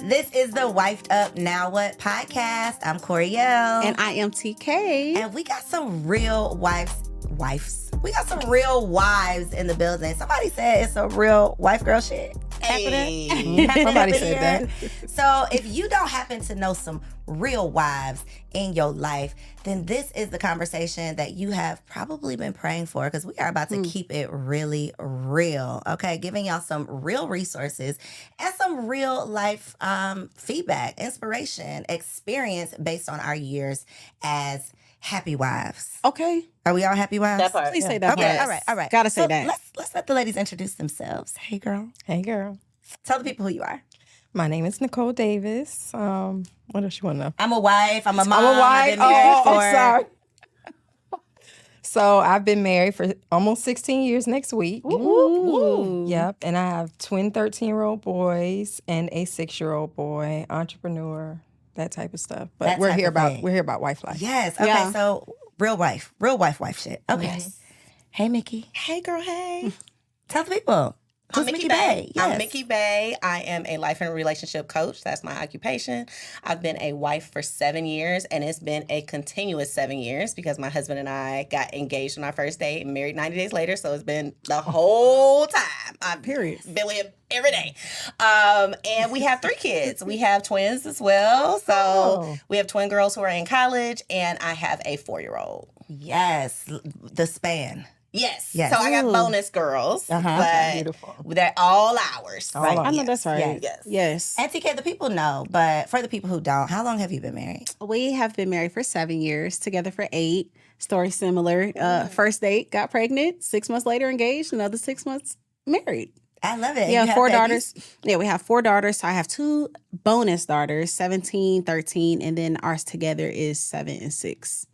This is the Wifed Up Now What podcast. I'm Coriel. And I am TK. And we got some real wives. We got some real wives in the building. Somebody said it's a real wife girl shit. Hey. Somebody said that. So if you don't happen to know some real wives in your life, then this is the conversation that you have probably been praying for, because we are about to keep it really real. Okay, giving y'all some real resources and some real life feedback, inspiration, experience based on our years as happy wives. Okay. Are we all happy wives? That part. Please say that. Okay, Yes. all right. Gotta say So that. Let's let the ladies introduce themselves. Hey, girl. Hey, girl. Tell the people who you are. My name is Nicole Davis. What else you want to know? I'm a wife. I'm a mom. I'm a wife. I've been married for... I'm sorry. So I've been married for almost 16 years next week. Ooh. Yep. And I have twin 13-year-old boys and a 6-year-old boy, entrepreneur, that type of stuff. But That we're type here of about thing. we're here about wife life. Yes. Okay. Yeah. So real wife shit. Okay. Yes. Hey, Mickey. Hey, girl, hey. Tell the people. Who's I'm Mickey Bay? Bay. Yes. I'm Mickey Bay. I am a life and relationship coach. That's my occupation. I've been a wife for 7 years, and it's been a continuous 7 years because my husband and I got engaged on our first date and married 90 days later. So it's been the whole time. I've Period. been with him every day. And we have 3 kids. We have twins as well. So we have twin girls who are in college, and I have a 4-year-old. Yes. The span. Yes. Yes. So I got Ooh. bonus girls, but Beautiful. they're all ours. All Right. ours. I know that's right. Yes. Yes. And TK, the people know, but for the people who don't, how long have you been married? We have been married for 7 years, together for 8. Story similar. First date, got pregnant. 6 months later, engaged. Another 6 months married. I love it. Yeah, You have 4 babies? daughters. Yeah, we have 4 daughters. So I have 2 bonus daughters, 17, 13, and then ours together is 7 and 6.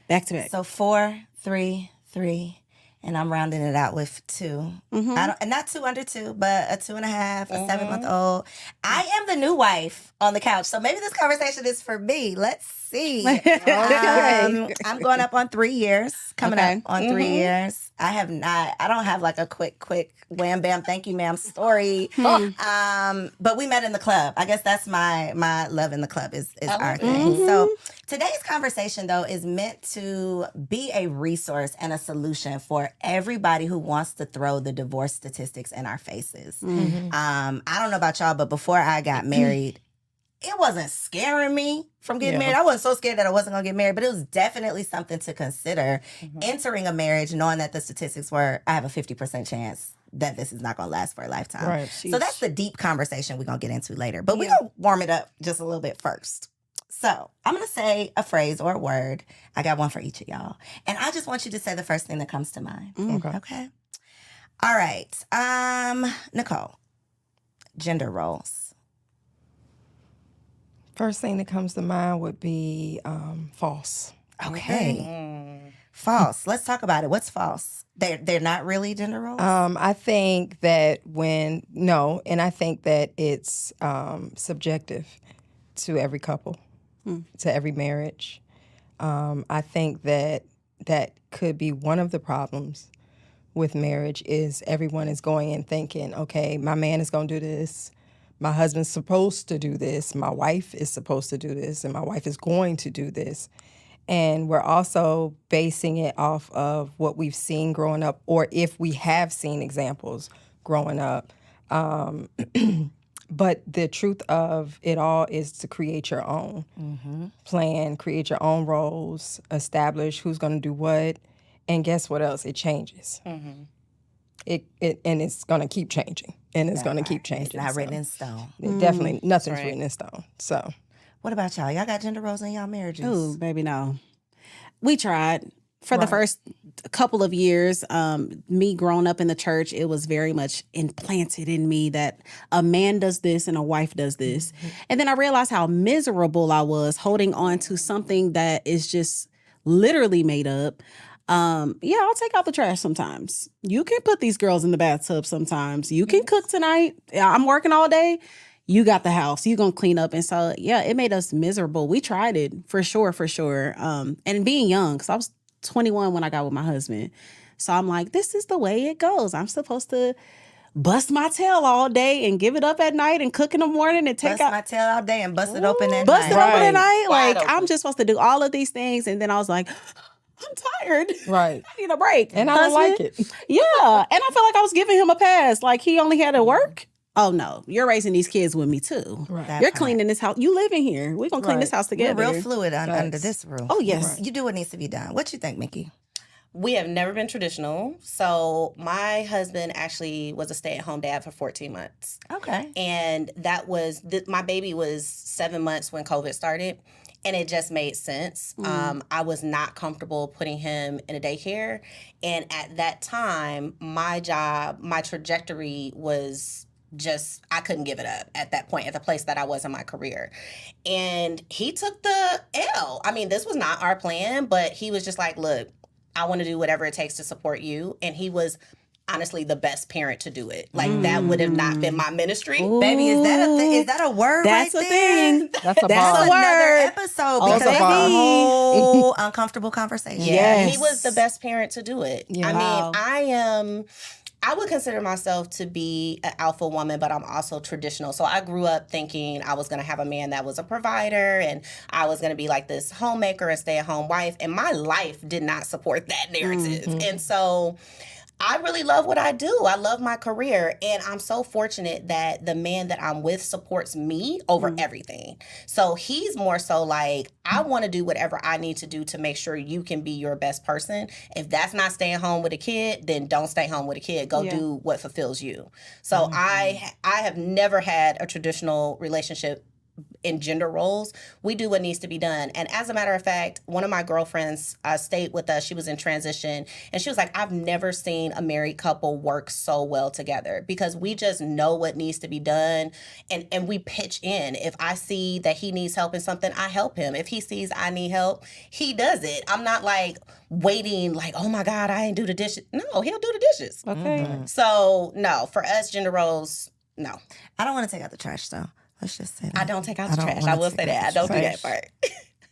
Back to back. So 4, 3, 3. And I'm rounding it out with 2. I don't, and not 2 under 2, but a 2.5, a 7-month-old. I am the new wife on the couch, so maybe this conversation is for me. Let's see. I'm going up on 3 years. Coming Okay. up on 3 years. I don't have like a quick wham bam thank you ma'am story. But we met in the club. I guess that's my love in the club is our thing. So today's conversation though is meant to be a resource and a solution for everybody who wants to throw the divorce statistics in our faces. I don't know about y'all, but before I got married, it wasn't scaring me from getting married. I wasn't so scared that I wasn't going to get married, but it was definitely something to consider entering a marriage knowing that the statistics were, I have a 50% chance that this is not going to last for a lifetime. Right. So that's the deep conversation we're going to get into later. But we're going to warm it up just a little bit first. So I'm going to say a phrase or a word. I got one for each of y'all. And I just want you to say the first thing that comes to mind. Okay. All right. Nicole, gender roles. First thing that comes to mind would be false. Okay. False. Let's talk about it. What's false? They're not really gender roles? I think that I think that it's subjective to every couple, to every marriage. I think that could be one of the problems with marriage is everyone is going in thinking, okay, my man is going to do this. My husband's supposed to do this. My wife is supposed to do this. And my wife is going to do this. And we're also basing it off of what we've seen growing up, or if we have seen examples growing up. But the truth of it all is to create your own plan, create your own roles, establish who's going to do what. And guess what else? It changes. It and it's going to keep changing. And it's going to keep changing. It's not written in stone. Definitely nothing's written in stone. So, What about y'all? Y'all got gender roles in y'all marriages? Oh, baby, no. We tried. For the first couple of years, me growing up in the church, it was very much implanted in me that a man does this and a wife does this. And then I realized how miserable I was holding on to something that is just literally made up. Yeah, I'll take out the trash sometimes. You can put these girls in the bathtub sometimes. You can cook tonight. I'm working all day. You got the house. You gonna clean up. And so, yeah, it made us miserable. We tried it for sure. And being young, because I was 21 when I got with my husband. So I'm like, this is the way it goes. I'm supposed to bust my tail all day and give it up at night and cook in the morning and take Bust out my tail all day and bust it open at bust it night. open at night. Wide Like open. I'm just supposed to do all of these things, and then I was like, I'm tired. Right. I need a break. And I don't like Husband, it. Yeah, and I felt like I was giving him a pass. Like he only had to work. Oh no, you're raising these kids with me too. That You're part. cleaning this house. You live in here. We're gonna clean this house We're together. real fluid under this roof. Oh, yes. You do what needs to be done. What you think, Mickey? We have never been traditional. So my husband actually was a stay-at-home dad for 14 months. Okay. And that was, my baby was 7 months when COVID started. And it just made sense. I was not comfortable putting him in a daycare. And at that time, my job, my trajectory was just, I couldn't give it up at that point, at the place that I was in my career. And he took the L. I mean, this was not our plan, but he was just like, look, I want to do whatever it takes to support you. And he was honestly the best parent to do it. Like that would have not been my ministry. Baby, is that a thing? Is that a word That's right a there? thing. That's a That's bar. a Another word. episode Oh, because that's a that's bar. a whole uncomfortable conversation. Yes. He was the best parent to do it. Yeah. I Wow. mean, I would consider myself to be an alpha woman, but I'm also traditional. So I grew up thinking I was going to have a man that was a provider and I was going to be like this homemaker and stay-at-home wife. And my life did not support that narrative. And so I really love what I do. I love my career. And I'm so fortunate that the man that I'm with supports me over everything. So he's more so like, I want to do whatever I need to do to make sure you can be your best person. If that's not staying home with a kid, then don't stay home with a kid. Go do what fulfills you. So I have never had a traditional relationship in gender roles. We do what needs to be done. And as a matter of fact, one of my girlfriends stayed with us. She was in transition. And she was like, I've never seen a married couple work so well together because we just know what needs to be done. And we pitch in. If I see that he needs help in something, I help him. If he sees I need help, he does it. I'm not like waiting like, oh my God, I didn't do the dishes. No, he'll do the dishes. Okay. So no, for us, gender roles, no. I don't want to take out the trash though. Let's just say that. I don't take out I the don't trash. wanna I will take say out that. I the don't do trash. that part.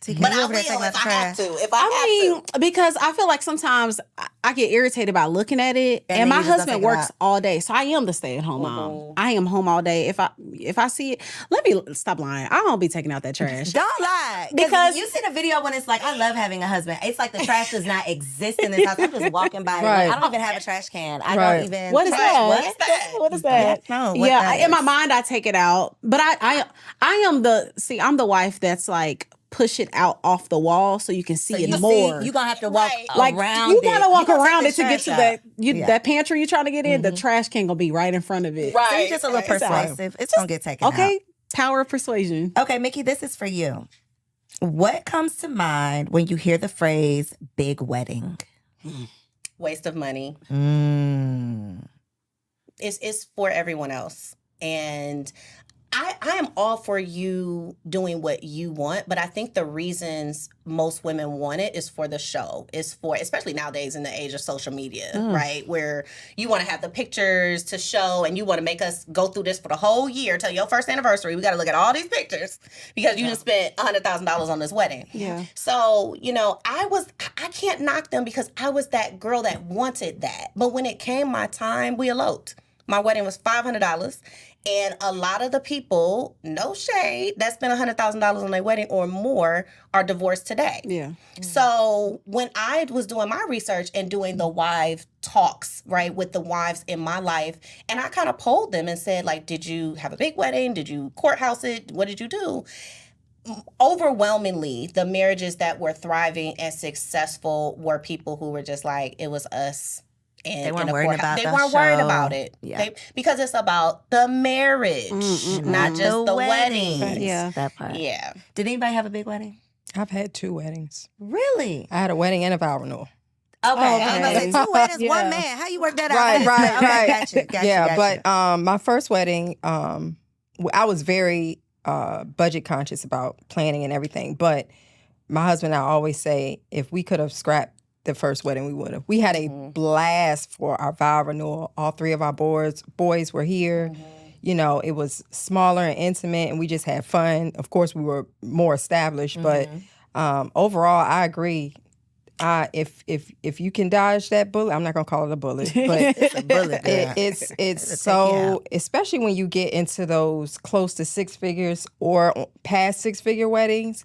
See, But you I over there will taking out if the I have trash. to. If I have I to. mean, because I feel like sometimes I get irritated by looking at it, And and then my you just don't husband take it works out. all day, so I am the stay-at-home mom. I am home all day. If I see it, let me stop lying. I don't be taking out that trash. Don't lie. Because- you see the video when it's like, I love having a husband. It's like the trash does not exist in this house. I'm just walking by. Right. Like, I don't even have a trash can. I Right. don't even. What is trash. that? What is that? What is that? No, what Yeah, that in my is. mind, I take it out, but I am I'm the wife that's like push it out off the wall so you can see So it you more. you're gonna have to walk Right. like around you it. gotta walk You gonna around take it the to get to trash that out. that pantry you're trying to get in. The trash can gonna be right in front of it. Right. So you're just a little persuasive. It's gonna get taken out. Okay, power of persuasion. Okay, Mickey, this is for you. What comes to mind when you hear the phrase big wedding? Waste of money. Mm. It's for everyone else. And I am all for you doing what you want, but I think the reasons most women want it is for the show. It's for, especially nowadays in the age of social media, right? Where you want to have the pictures to show and you want to make us go through this for the whole year till your first anniversary. We got to look at all these pictures because you just spent $100,000 on this wedding. Yeah. So, I can't knock them because I was that girl that wanted that. But when it came my time, we eloped. My wedding was $500. And a lot of the people, no shade, that spent $100,000 on their wedding or more are divorced today. Yeah. So when I was doing my research and doing the wife talks, right, with the wives in my life, and I kind of polled them and said, like, did you have a big wedding? Did you courthouse it? What did you do? Overwhelmingly, the marriages that were thriving and successful were people who were just like, it was us. And They weren't in a worried courthouse. about They the weren't worried show. about it. Yeah. Because it's about the marriage, not just the wedding. Yeah. That part. Yeah. Did anybody have a big wedding? I've had 2 weddings. Really? I had a wedding and a vow renewal. Okay. I was gonna say 2 weddings, Yeah. one man. How you work that out? Right. Okay, gotcha. Yeah, but my first wedding, I was very budget conscious about planning and everything. But my husband and I always say, if we could have scrapped the first wedding, we would have. We had a blast for our vow renewal. All 3 of our boys were here. You know, it was smaller and intimate, and we just had fun. Of course, we were more established, but overall, I agree. if you can dodge that bullet, I'm not gonna call it a bullet, but It's a bullet. girl. it's It'll take you so out. especially when you get into those close to six figures or past six-figure weddings.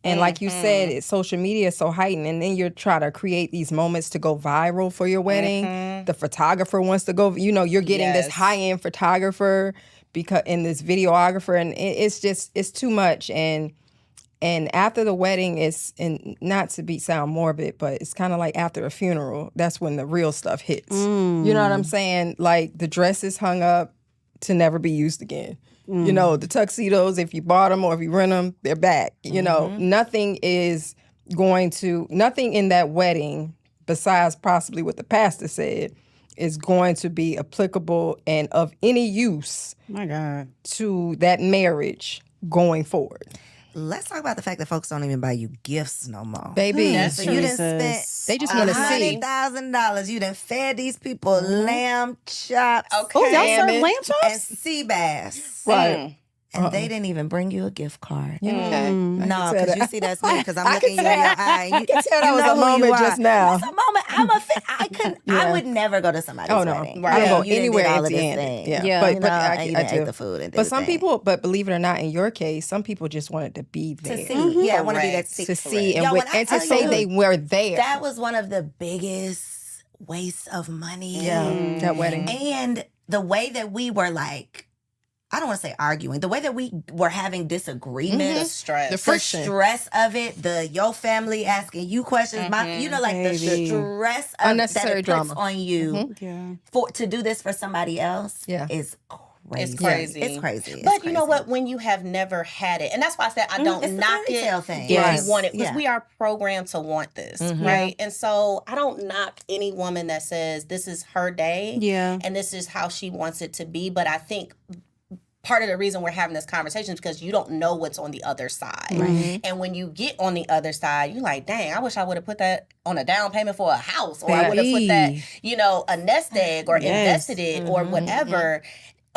And like you said, it's social media is so heightened, and then you're trying to create these moments to go viral for your wedding. The photographer wants to go, you're getting this Yes. high-end photographer and this videographer, and it's too much. And after the wedding, and not to sound morbid, but it's kind of like after a funeral. That's when the real stuff hits. You know what I'm saying? Like the dress is hung up to never be used again. The tuxedos, if you bought them or if you rent them, they're back. Nothing in that wedding, besides possibly what the pastor said, is going to be applicable and of any use My God. to that marriage going forward. Let's talk about the fact that folks don't even buy you gifts no more. Baby, That's So you done spent Jesus. they just want to see. $100,000. You done fed these people lamb chops Okay. Oh, y'all serve Salmon lamb and chops? sea bass. Right. And they didn't even bring you a gift card. Okay. No, tell because that. you see that's me, because I'm I looking can you in tell- your eye. I can tell that you was know a who you moment are. just now. It's a moment. I couldn't. I would never go to somebody's Oh no, wedding. Right. I don't go You done anywhere did all of this empty-handed. thing. Yeah, Yeah. but You but know, and you I done do. ate the food and did But the some thing. people, but believe it or not, in your case, some people just wanted to be there To see. Yeah, I want to be there to see. to see and, Yo, when I and to tell say you, they were there. that was one of the biggest wastes of money. That wedding. And the way that we were like, I don't want to say arguing, the way that we were having The disagreements, stress. The the friction. stress of it, your family asking you questions, like the Baby. stress of Unnecessary that it puts drama. on you Yeah. to do this for somebody else Yeah. is crazy. It's crazy. It's crazy. It's But you know crazy. what? When you have never had it, and that's why I said I don't It's the knock fairy it tale thing. if Yes. you want it, because Yeah. we are programmed to want this, Mhm. right? And so I don't knock any woman that says this is her day Yeah. and this is how she wants it to be. But I think part of the reason we're having this conversation is because you don't know what's on the other side. And when you get on the other side, you're like, dang, I wish I would have put that on a down payment for a house, or I would have put that, Baby. a nest egg, or Yes. invested it, or whatever,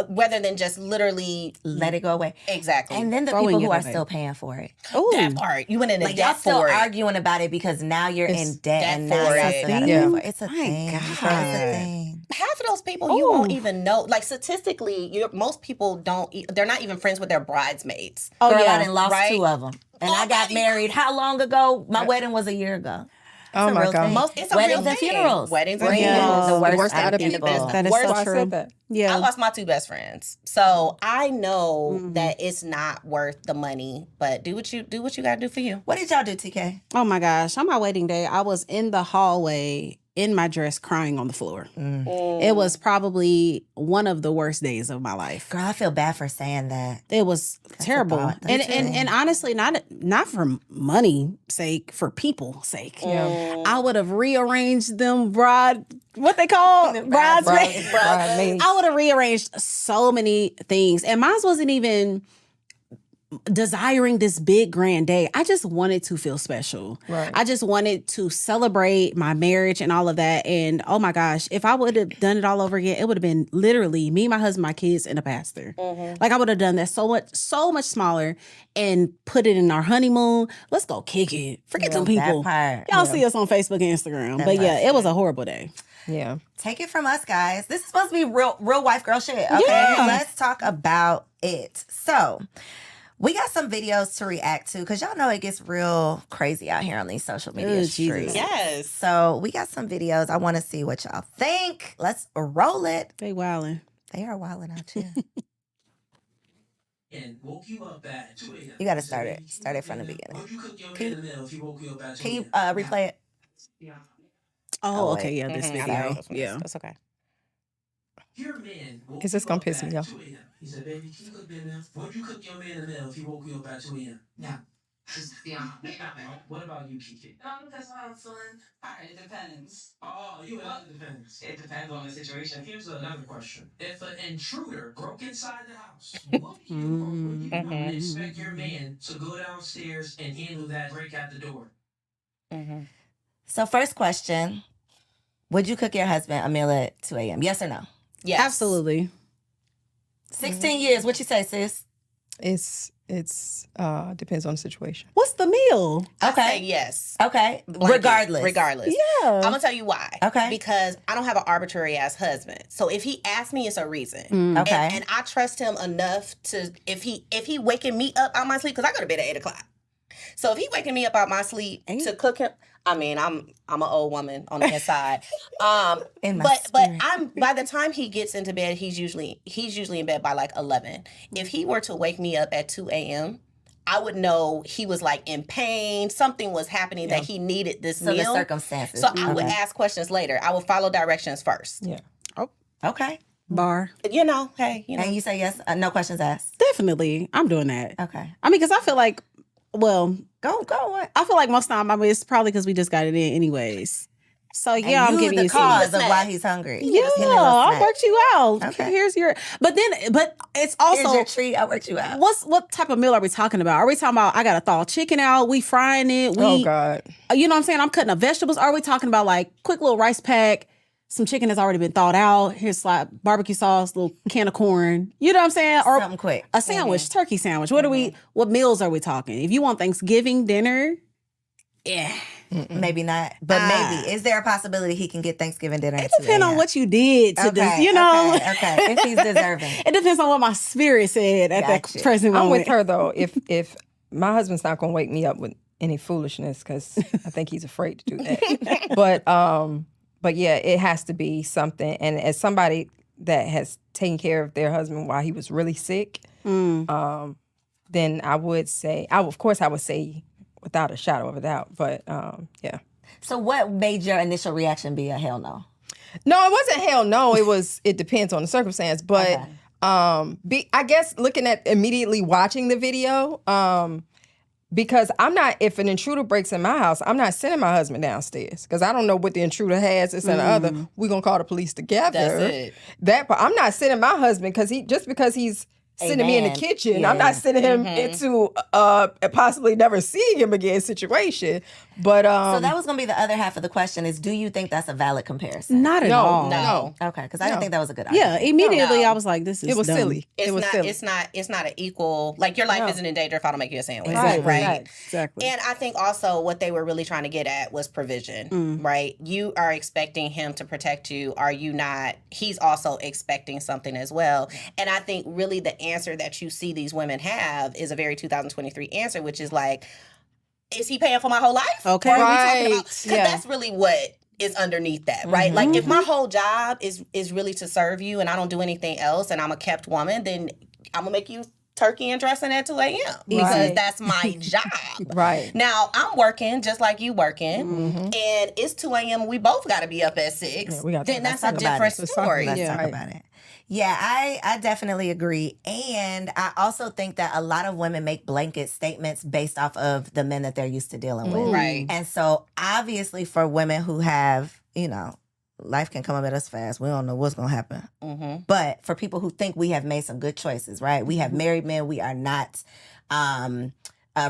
rather than just literally let it go away. exactly. And then the Throwing people who it are away. still paying for it. Oh, that part, you went into Like y'all debt still for it. arguing about it because now you're in debt debt and now for you it. still gotta Yeah. pay for it. It's a My thing. God. It's a thing. Half of those people you won't even know. Like statistically, most people don't. They're not even friends with their bridesmaids. Oh, yeah. I done lost Right? 2 of them. And I got married how long ago? My wedding was a year ago. Oh It's a my real God. thing. Most- it's a Weddings real and thing. funerals. Weddings and Bring funerals. the worst, Worst out of people. people. That is Worst- so I true. said that. I Yeah. lost my 2 best friends, so I know that it's not worth the money. But do what you got to do for you. What did y'all do, TK? Oh my gosh. On my wedding day, I was in the hallway in my dress crying on the floor. It was probably one of the worst days of my life. Girl, I feel bad for saying that. It was terrible. thought. And, That's and true. and honestly, not for money sake, for people sake. Yeah. I would have rearranged them what they call bridesmaids. Bridesmaids. I would have rearranged so many things. And mine wasn't even desiring this big grand day. I just wanted to feel special. Right. I just wanted to celebrate my marriage and all of that. And oh my gosh, if I would have done it all over again, it would have been literally me, my husband, my kids, and a pastor. Like I would have done that so much smaller and put it in our honeymoon. Let's go kick it. Forget them people. That part. Y'all see us on Facebook and Instagram. But yeah, it was a horrible day. Yeah. Take it from us, guys. This is supposed to be real wife girl shit. Okay, Yeah. let's talk about it. So, we got some videos to react to because y'all know it gets real crazy out here on these social media Ooh, streets. Jesus. Yes. So we got some videos. I want to see what y'all think. Let's roll it. They wildin'. They are wilding out here. And woke you up at 2 a.m. You gotta start it. Start it from the beginning. Would you cook your Can man a meal if he woke you up at 2 Can you a.m.? replay it? Oh, Oh, okay. Yeah, this Mhm, video. that's- Yeah. That's okay. Your man woke Is this you gonna up piss at me off? 2 a.m. He said, baby, can you cook me a meal? Would you cook your man a meal if he woke you up at 2 a.m.? Yeah. Yeah. What about you, Kiki? That's how I'm feeling. Alright, it depends. Oh, you and it depends. It depends on the situation. Here's another question. If an intruder broke inside the house, would you or would you not expect your man to go downstairs and handle that break at the door? So first question. Would you cook your husband a meal at 2 a.m.? Yes or no? Yes. Absolutely. 16 years. What you say, sis? It's It's depends on the situation. What's the meal? I Okay. say yes. Okay. Blanket, Regardless. Regardless. Yeah. I'm gonna tell you why. Okay. Because I don't have an arbitrary ass husband. So if he asks me, it's a reason. Okay. And I trust him enough to if he waking me up out my sleep, because I go to bed at 8:00. So if he waking me up out my sleep to cook him, I mean, I'm an old woman on the inside. In my but spirit. I'm by the time he gets into bed, he's usually in bed by like 11. If he were to wake me up at 2 a.m., I would know he was like in pain. Something was happening that he needed this So the meal. circumstances. So I would Okay. ask questions later. I would follow directions first. Yeah. Okay. Bar. You know, hey, you know. And you say yes, no questions asked. Definitely. I'm doing that. Okay. I mean, because I feel like, well, Go. What? I feel like most of the time, I mean, it's probably because we just got it in anyways. So yeah, And I'm giving the you cause some. of why he's hungry. Yeah, Give me a little I snack. worked you out. Okay. Here's your. But it's Here's also your treat. I worked you out. what type of meal are we talking about? Are we talking about I gotta thaw chicken out? We frying it? Oh God. You know what I'm saying? I'm cutting up vegetables. Are we talking about like quick little rice pack? Some chicken has already been thawed out. Here's like barbecue sauce, little can of corn. You know what I'm saying? Or Something quick. a sandwich, turkey sandwich. What meals are we talking? If you want Thanksgiving dinner, yeah. Maybe not, but maybe. Is there a possibility he can get Thanksgiving dinner? It depends on what you did to this, you know. Okay. If he's deserving. It depends on what my spirit said at Gotcha. that present I'm moment. with her though. If my husband's not gonna wake me up with any foolishness, because I think he's afraid to do that. But yeah, it has to be something. And as somebody that has taken care of their husband while he was really sick, then I would say, I would say without a shadow of a doubt. But yeah. So what made your initial reaction be a hell no? No, it wasn't hell no. It depends on the circumstance. But I guess looking at immediately watching the video, because if an intruder breaks in my house, I'm not sending my husband downstairs because I don't know what the intruder has, this and the other. We're gonna call the police together. That's it. I'm not sending my husband because because he's sending me in the Amen. kitchen. Yeah. I'm not sending him into a possibly never seeing him again situation. But So that was going to be the other half of the question is, do you think that's a valid comparison? Not at all. No. Okay, because I didn't think that was a good Yeah, argument. immediately No. I was like, this is it was dumb. silly. It's was not. silly. It's not an equal. Like your life isn't in danger if I don't make you a sandwich, Exactly. right? Exactly. And I think also what they were really trying to get at was provision, right? You are expecting him to protect you. Are you not? He's also expecting something as well. And I think really the answer that you see these women have is a very 2023 answer, which is like, is he paying for my whole life? Okay. Or are we talking Right. about? Because Yeah. that's really what is underneath that, right? Like if my whole job is really to serve you and I don't do anything else and I'm a kept woman, then I'm gonna make you turkey and dressing at 2 a.m. because Right. that's my job. Right. Now I'm working just like you working, and it's 2 a.m. We both got to be up at 6. Yeah, we got to- then that's let's a talk about different it. Let's talk story. about Let's Yeah. talk Right. about it. Yeah, I definitely agree. And I also think that a lot of women make blanket statements based off of the men that they're used to dealing with. Right. And so obviously for women who have, life can come up at us fast. We don't know what's going to happen. Mm-hmm. But for people who think we have made some good choices, right? We have married men. We are not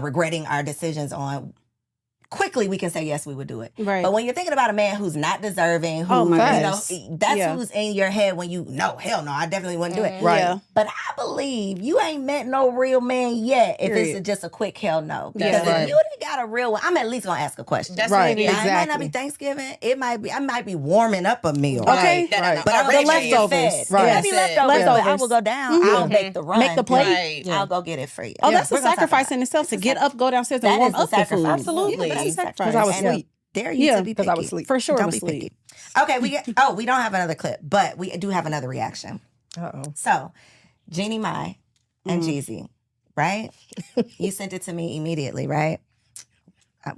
regretting our decisions on. Quickly, we can say yes, we would do it. Right. But when you're thinking about a man who's not deserving, who Oh, my goodness. that's Yeah. who's in your head when you hell no, I definitely wouldn't do it. Right. Yeah. But I believe you ain't met no real man yet if Period. it's just a quick hell no. That's Because right. if you done got a real one, I'm at least gonna ask a question. That's Right. what it is. Now, it might not be Exactly. Thanksgiving. I might be warming up a meal. Okay. Right. But I'm The gonna get leftovers. fed. Right. It might be That's it. leftovers, but I Leftovers. will go down. I'll make the run. Make the plate. Right. I'll go get it for you. Oh, that's We're a gonna talk sacrifice about in it. itself to It's a get up, go downstairs, That and warm is a up the food. sacrifice. Absolutely. Yeah, that's a sacrifice. Because I was And asleep. Dare you Yeah, to be because I was picky. asleep. For sure, Don't was be asleep. picky. Okay, we don't have another clip, but we do have another reaction. Uh-oh. So, Jeannie Mai and Jeezy, right? You sent it to me immediately, right?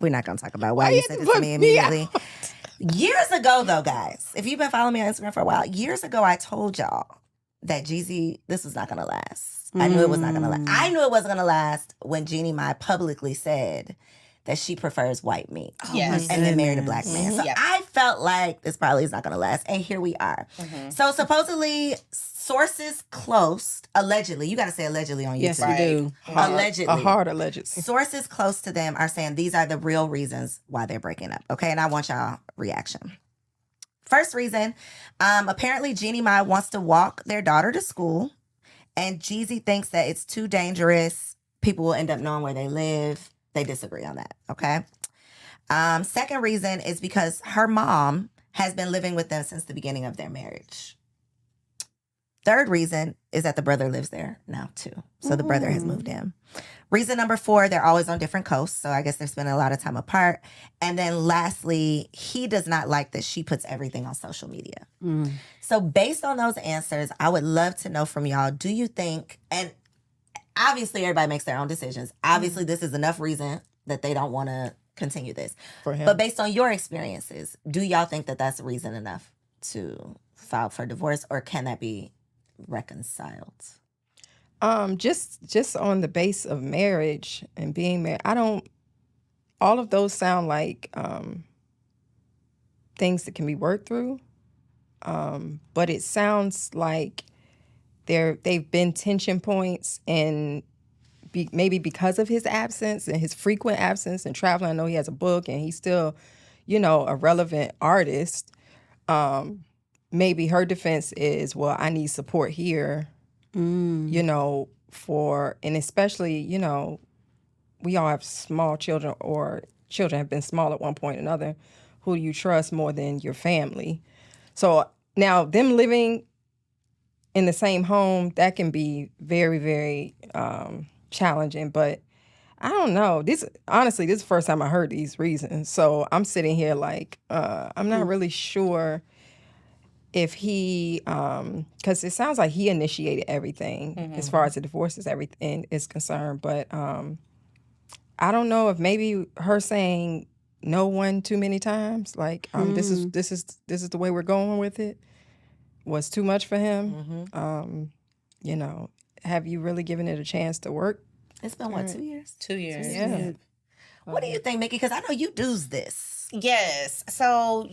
We're not going to talk about why you sent it to me immediately. Years ago, though, guys, if you've been following me on Instagram for a while, years ago, I told y'all that Jeezy, this was not going to last. I knew it was not going to last. I knew it wasn't going to last when Jeannie Mai publicly said that she prefers white meat. Yes. And then married a black man. So Yep. I felt like this probably is not going to last. And here we are. So supposedly, sources close, allegedly, you got to say allegedly on YouTube. Yes, Right. we do. Allegedly. A hard allegedly. Sources close to them are saying these are the real reasons why they're breaking up. Okay, and I want y'all reaction. First reason, apparently Jeannie Mai wants to walk their daughter to school, and Jeezy thinks that it's too dangerous people will end up knowing where they live. They disagree on that. Okay. Second reason is because her mom has been living with them since the beginning of their marriage. Third reason is that the brother lives there now too. So the brother has moved in. Reason number 4, they're always on different coasts. So I guess they're spending a lot of time apart. And then lastly, he does not like that she puts everything on social media. So based on those answers, I would love to know from y'all, do you think, and obviously everybody makes their own decisions. Obviously this is enough reason that they don't want to continue this. For him. But based on your experiences, do y'all think that that's reason enough to file for divorce, or can that be reconciled? Just on the base of marriage and being married, all of those sound like things that can be worked through. But it sounds like they've been tension points, and maybe because of his absence and his frequent absence and traveling. I know he has a book and he's still, a relevant artist. Maybe her defense is, well, I need support here, and especially, we all have small children, or children have been small at one point or another. Who do you trust more than your family? So now them living in the same home, that can be very, very challenging. But I don't know. Honestly, this is the first time I heard these reasons. So I'm sitting here like, I'm not really sure if he, because it sounds like he initiated everything as far as the divorce is concerned. But I don't know if maybe her saying no one too many times, like this is the way we're going with it, was too much for him. Have you really given it a chance to work? It's been what, 2 years? 2 years. Yeah. What do you think, Mickey? Because I know you do this. Yes. So,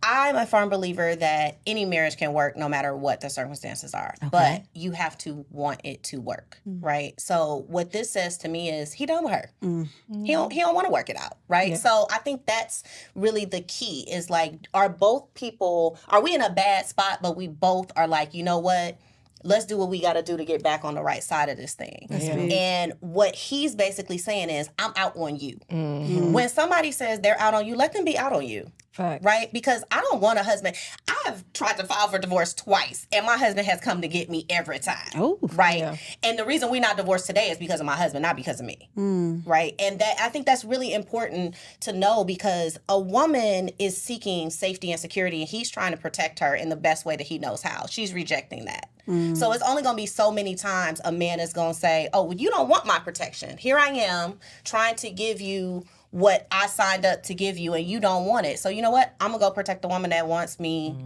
I'm a firm believer that any marriage can work no matter what the circumstances are. Okay. But you have to want it to work, right? So what this says to me is he done with her. He don't want to work it out, right? Yeah. So I think that's really the key is like, are we in a bad spot, but we both are like, you know what? Let's do what we got to do to get back on the right side of this thing. And what he's basically saying is, I'm out on you. When somebody says they're out on you, let them be out on you. Facts. Right? Because I don't want a husband. I've tried to file for divorce twice, and my husband has come to get me every time. Oh, right? yeah. And the reason we're not divorced today is because of my husband, not because of me. Right? And that I think that's really important to know, because a woman is seeking safety and security, and he's trying to protect her in the best way that he knows how. She's rejecting that. So it's only going to be so many times a man is going to say, oh, well, you don't want my protection. Here I am trying to give you what I signed up to give you, and you don't want it. So you know what? I'm going to go protect the woman that wants me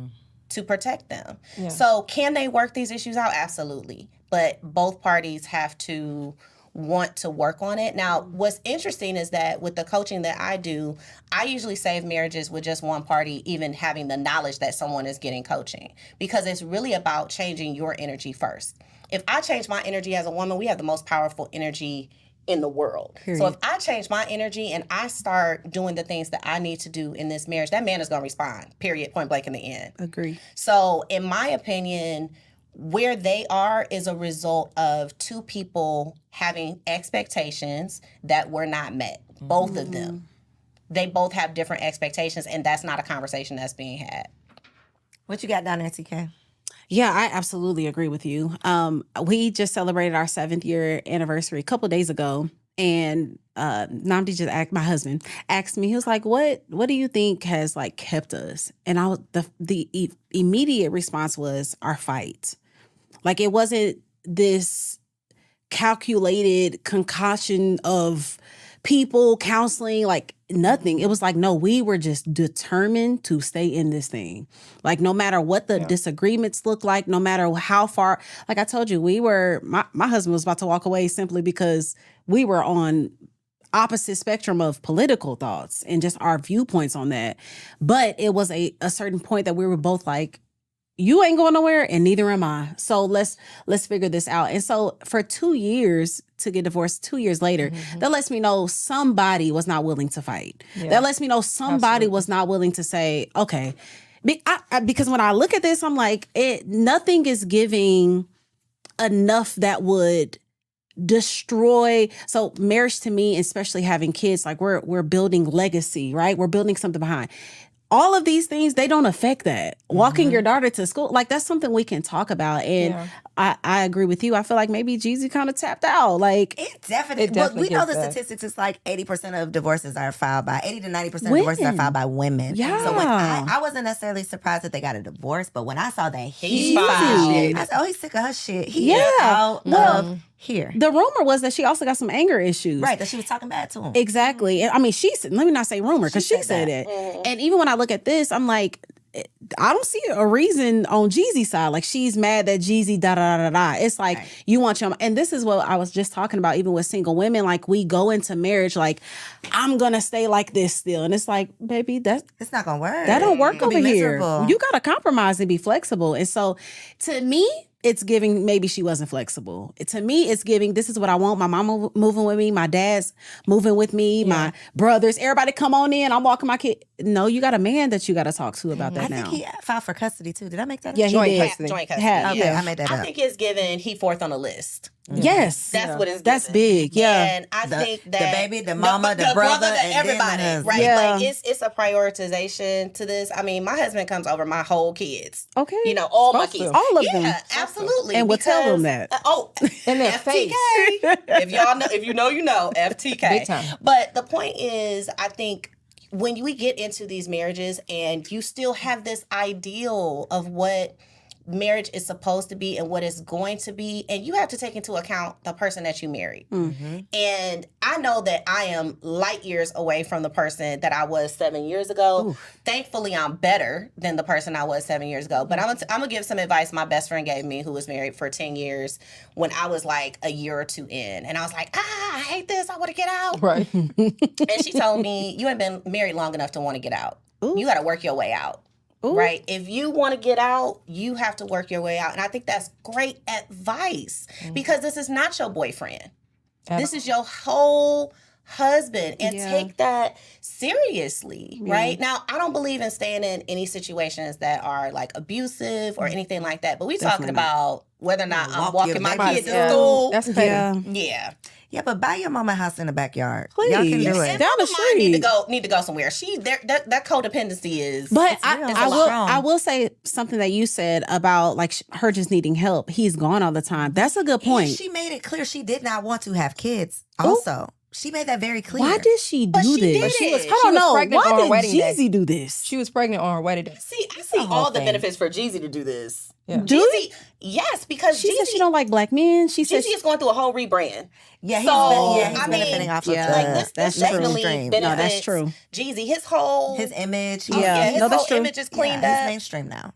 to protect them. Yeah. So can they work these issues out? Absolutely. But both parties have to want to work on it. Now, what's interesting is that with the coaching that I do, I usually save marriages with just one party even having the knowledge that someone is getting coaching, because it's really about changing your energy first. If I change my energy as a woman, we have the most powerful energy in the world. So if I change my energy and I start doing the things that I need to do in this marriage, that man is going to respond, period, point blank in the end. Agree. So in my opinion, where they are is a result of two people having expectations that were not met. Both of them. They both have different expectations, and that's not a conversation that's being had. What you got down there, TK? Yeah, I absolutely agree with you. We just celebrated our 7th year anniversary a couple of days ago, and Namdi just my husband asked me, he was like, "What do you think has like kept us?" And I was the immediate response was our fight. Like, it wasn't this calculated concoction of people, counseling, like nothing. It was like, no, we were just determined to stay in this thing. Like, no matter what the disagreements look like, no matter how far, like I told you, my husband was about to walk away simply because we were on opposite spectrum of political thoughts and just our viewpoints on that. But it was a certain point that we were both like, you ain't going nowhere and neither am I. So let's figure this out. And so for 2 years to get divorced, 2 years later, that lets me know somebody was not willing to fight. Yeah. That lets me know somebody was not willing to say, okay. Because when I look at this, I'm like, nothing is giving enough that would destroy. So marriage to me, especially having kids, like we're building legacy, right? We're building something behind. All of these things, they don't affect that. Walking your daughter to school, like that's something we can talk about. And I agree with you. I feel like maybe Jeezy kind of tapped out. Like It definitely. But we know the statistics. It's like 80% of divorces are filed by 80 to 90% of divorces are filed by women. Yeah. So when I wasn't necessarily surprised that they got a divorce, but when I saw that he He's filed, fine. I said, "Oh, he's sick of her shit. He Yeah. is out of here." the rumor was that she also got some anger issues. Right, that she was talking bad to him. Exactly. And I mean, let me not say rumor because she said it. And even when I look at this, I'm like, I don't see a reason on Jeezy's side. Like she's mad that Jeezy da. It's like you want your, and this is what I was just talking about. Even with single women, like we go into marriage like I'm gonna stay like this still, and it's like, baby, It's not gonna work. that don't work You'll over be here. miserable. You gotta compromise and be flexible. And so, to me, it's giving maybe she wasn't flexible. To me, it's giving this is what I want. My mama moving with me, my dad's moving with me, my brothers, everybody come on in. I'm walking my kid. No, you got a man that you got to talk to about that I now. think he filed for custody too. Did I make that up? Yeah, he Joint did. custody. Joint custody. Have- Okay, yeah. I made that I up. think it's given he fourth on the list. Yes, That's what it's that's given. big. Yeah, And I The- think the that baby, the mama, the brother, and then the everybody, husband. right? Yeah. Like it's a prioritization to this. I mean, my husband comes over my whole kids. okay. You know, all my Supposed kids. to. All of them. Yeah, absolutely. And we'll tell them because- that. In their FTK. face. If y'all know, if you know, you know, FTK. Big time. But the point is, I think when we get into these marriages and you still have this ideal of what marriage is supposed to be and what it's going to be, and you have to take into account the person that you married. And I know that I am light years away from the person that I was 7 years ago. Thankfully, I'm better than the person I was 7 years ago. But I'm gonna give some advice my best friend gave me, who was married for 10 years, when I was like a year or two in. And I was like, I hate this. I want to get out. Right. And she told me, you ain't been married long enough to want to get out. You got to work your way out. Right? If you want to get out, you have to work your way out. And I think that's great advice because this is not your boyfriend. This is your whole husband, and take that seriously, right? Now, I don't believe in staying in any situations that are like abusive or anything like that, but we talking about whether or not I'm Walk your walking my baby kids to to school. That's petty. Yeah. Yeah, but buy your mama a house in the backyard. Please. Y'all can do And it. down the Mama mine need street. to go somewhere. That codependency is. But It's real. I will say something that you said about like her just needing help. He's gone all the time. That's a good And point. she made it clear she did not want to have kids. Also, she made that very clear. Why did she do she this? did it. I She don't was know. pregnant on her Why wedding did day. Jeezy do this? She was pregnant on her wedding day. See, I see whole all the thing. benefits for Jeezy to do this. Yeah. Do Jeezy, yes, because She said she Jeezy, don't like black men. She said Jeezy is going through a whole rebrand. Yeah, he's, So, he's I mean, benefiting off of yeah, the, Like this that's true. definitely mainstream. benefits No, that's true. Jeezy, his whole His image. Yeah. his No, that's whole true. image is cleaned He's up. mainstream now.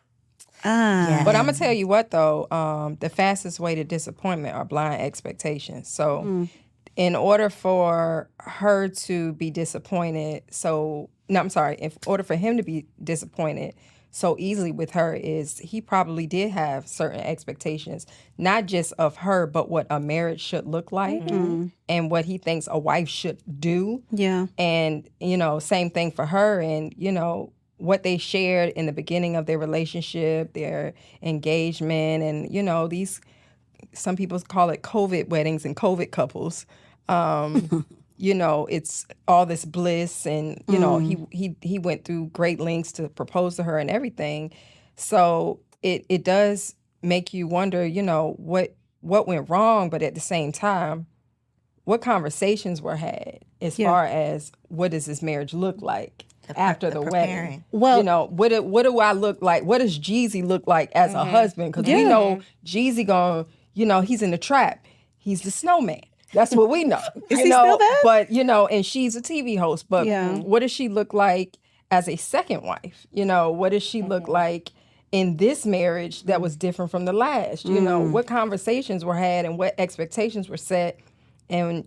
Ah. But I'm gonna tell you what though, the fastest way to disappointment are blind expectations. So in order for her to be disappointed, in order for him to be disappointed so easily with her is he probably did have certain expectations, not just of her, but what a marriage should look like and what he thinks a wife should do. Yeah. And, same thing for her. And, what they shared in the beginning of their relationship, their engagement, and, these, some people call it COVID weddings and COVID couples. It's all this bliss and, he went through great lengths to propose to her and everything. So it does make you wonder, what went wrong, but at the same time, what conversations were had as far as what does this marriage look like after the wedding? preparing. Well, what do I look like? What does Jeezy look like as a husband? Because we know Jeezy he's in the trap. He's the snowman. That's what we know. Is he still that? But, and she's a TV host. But Yeah. what does she look like as a second wife? What does she look like in this marriage that was different from the last? What conversations were had and what expectations were set? And,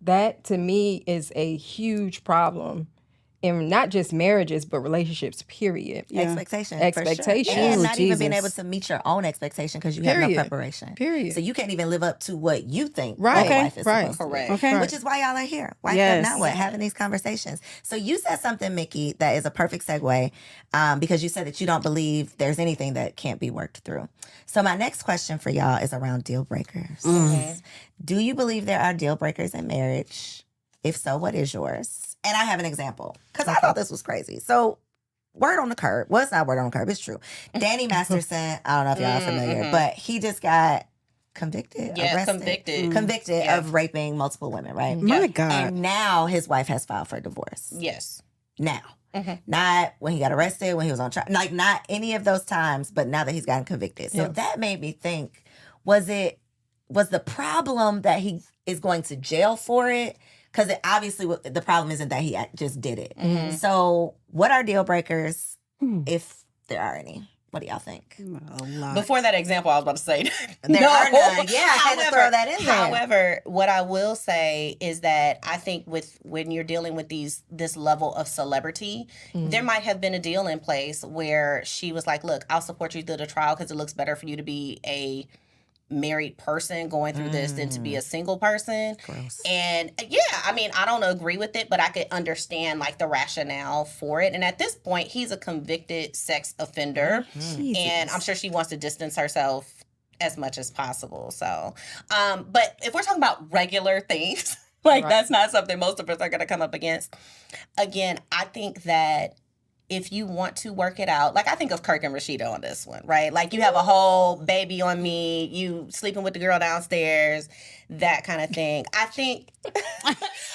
that to me is a huge problem in not just marriages but relationships. Period. Yeah. Expectation. Expectation. For sure. And Ooh, not even being able Jesus. to meet your own expectation because you have no Period. preparation. Period. So you can't even live up to what you think Right. a wife is Right. supposed to do. Correct. Okay. Right. Which is why y'all are here. Why Yes. now what? Having these conversations. So you said something, Mickey, that is a perfect segue because you said that you don't believe there's anything that can't be worked through. So my next question for y'all is around deal breakers. Do you believe there are deal breakers in marriage? If so, what is yours? And I have an example because I thought this was crazy. So word on the curb. Well, it's not word on the curb. It's true. Danny Masterson, I don't know if y'all are familiar, but he just got convicted, Yeah, arrested, convicted. of raping multiple women, right? My Yeah. God. And now his wife has filed for divorce. Yes. Now. Mhm. Not when he got arrested, when he was on trial, like not any of those times, but now that he's gotten convicted. So Yeah. that made me think, was the problem that he is going to jail for it? Because obviously the problem isn't that he just did it. Mhm. So what are deal breakers, Hmm. if there are any? What do y'all think? A lot. Before that example, I was about to say There are none. Yeah, I had to throw that in there. However, what I will say is that I think when you're dealing with this level of celebrity, there might have been a deal in place where she was like, "Look, I'll support you through the trial because it looks better for you to be a married person going through this than to be a single person." Gross. And yeah, I mean, I don't agree with it, but I could understand like the rationale for it. And at this point, he's a convicted sex offender. Jesus. And I'm sure she wants to distance herself as much as possible. So, but if we're talking about regular things, like Right. that's not something most of us are going to come up against. Again, I think that if you want to work it out, like I think of Kirk and Rashida on this one, right? Like you have a whole baby on me, you sleeping with the girl downstairs, that kind of thing. I think,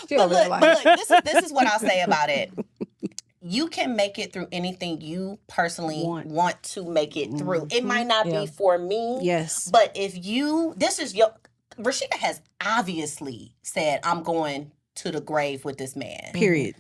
She but over there look, like- this is what I'll say about it. You can make it through anything you personally want to make it through. It might not Yeah. be for me, Yes. but if Rashida has obviously said, "I'm going to the grave with this man." Period.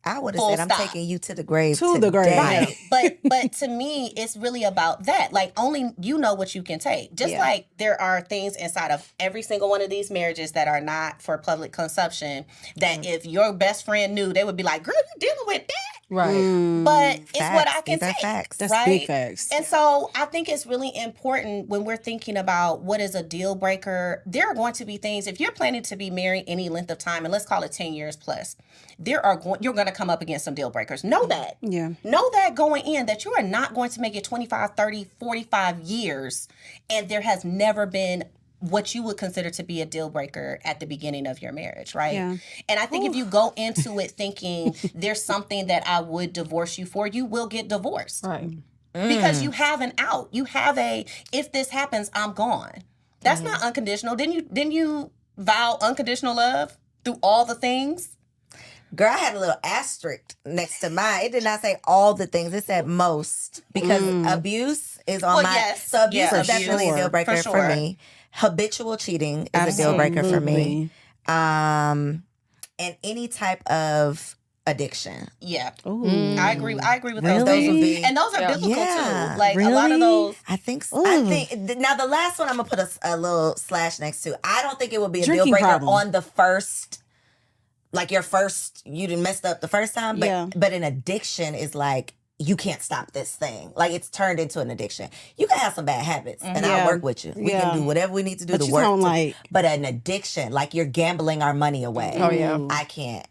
I would have Full said, I'm stop. taking you to the grave. To the grave. today. Right. But to me, it's really about that. Like only you know what you can take. Just Yeah. like there are things inside of every single one of these marriages that are not for public consumption that if your best friend knew, they would be like, "Girl, you dealing with that?" Right. But it's what I Facts. can These are take. facts. That's right? big facts. And so I think it's really important when we're thinking about what is a deal breaker. There are going to be things, if you're planning to be married any length of time, and let's call it 10 years plus, you're going to come up against some deal breakers. Know that. Yeah. Know that going in, that you are not going to make it 25, 30, 45 years, and there has never been what you would consider to be a deal breaker at the beginning of your marriage, right? Yeah. And I think if you go into it thinking there's something that I would divorce you for, you will get divorced. Right. Because you have an out. You have if this happens, I'm gone. That's not unconditional. Didn't you vow unconditional love through all the things? Girl, I had a little asterisk next to mine. It did not say all the things. It said most because abuse is on Well, my. yes. So abuse Yeah, is definitely a abuse. deal breaker For for sure. me. Habitual cheating is a deal breaker for me. Absolutely. And any type of addiction. Yeah. Ooh. I agree with Really? those Those would things. be- And those are Yeah. biblical Yeah. too. Like a lot of Really? those. I think. I Ooh. think now the last one I'm gonna put a little slash next to. I don't think it would be a Drinking deal breaker problem. on the first, like your first. You didn't messed up the first time, but Yeah. but an addiction is like you can't stop this thing. Like it's turned into an addiction. You can have some bad habits, and I'll Yeah. work with you. We Yeah. can do whatever we need to do But to you work. don't to- like. but an addiction, like you're gambling our money away. Oh, yeah. I can't.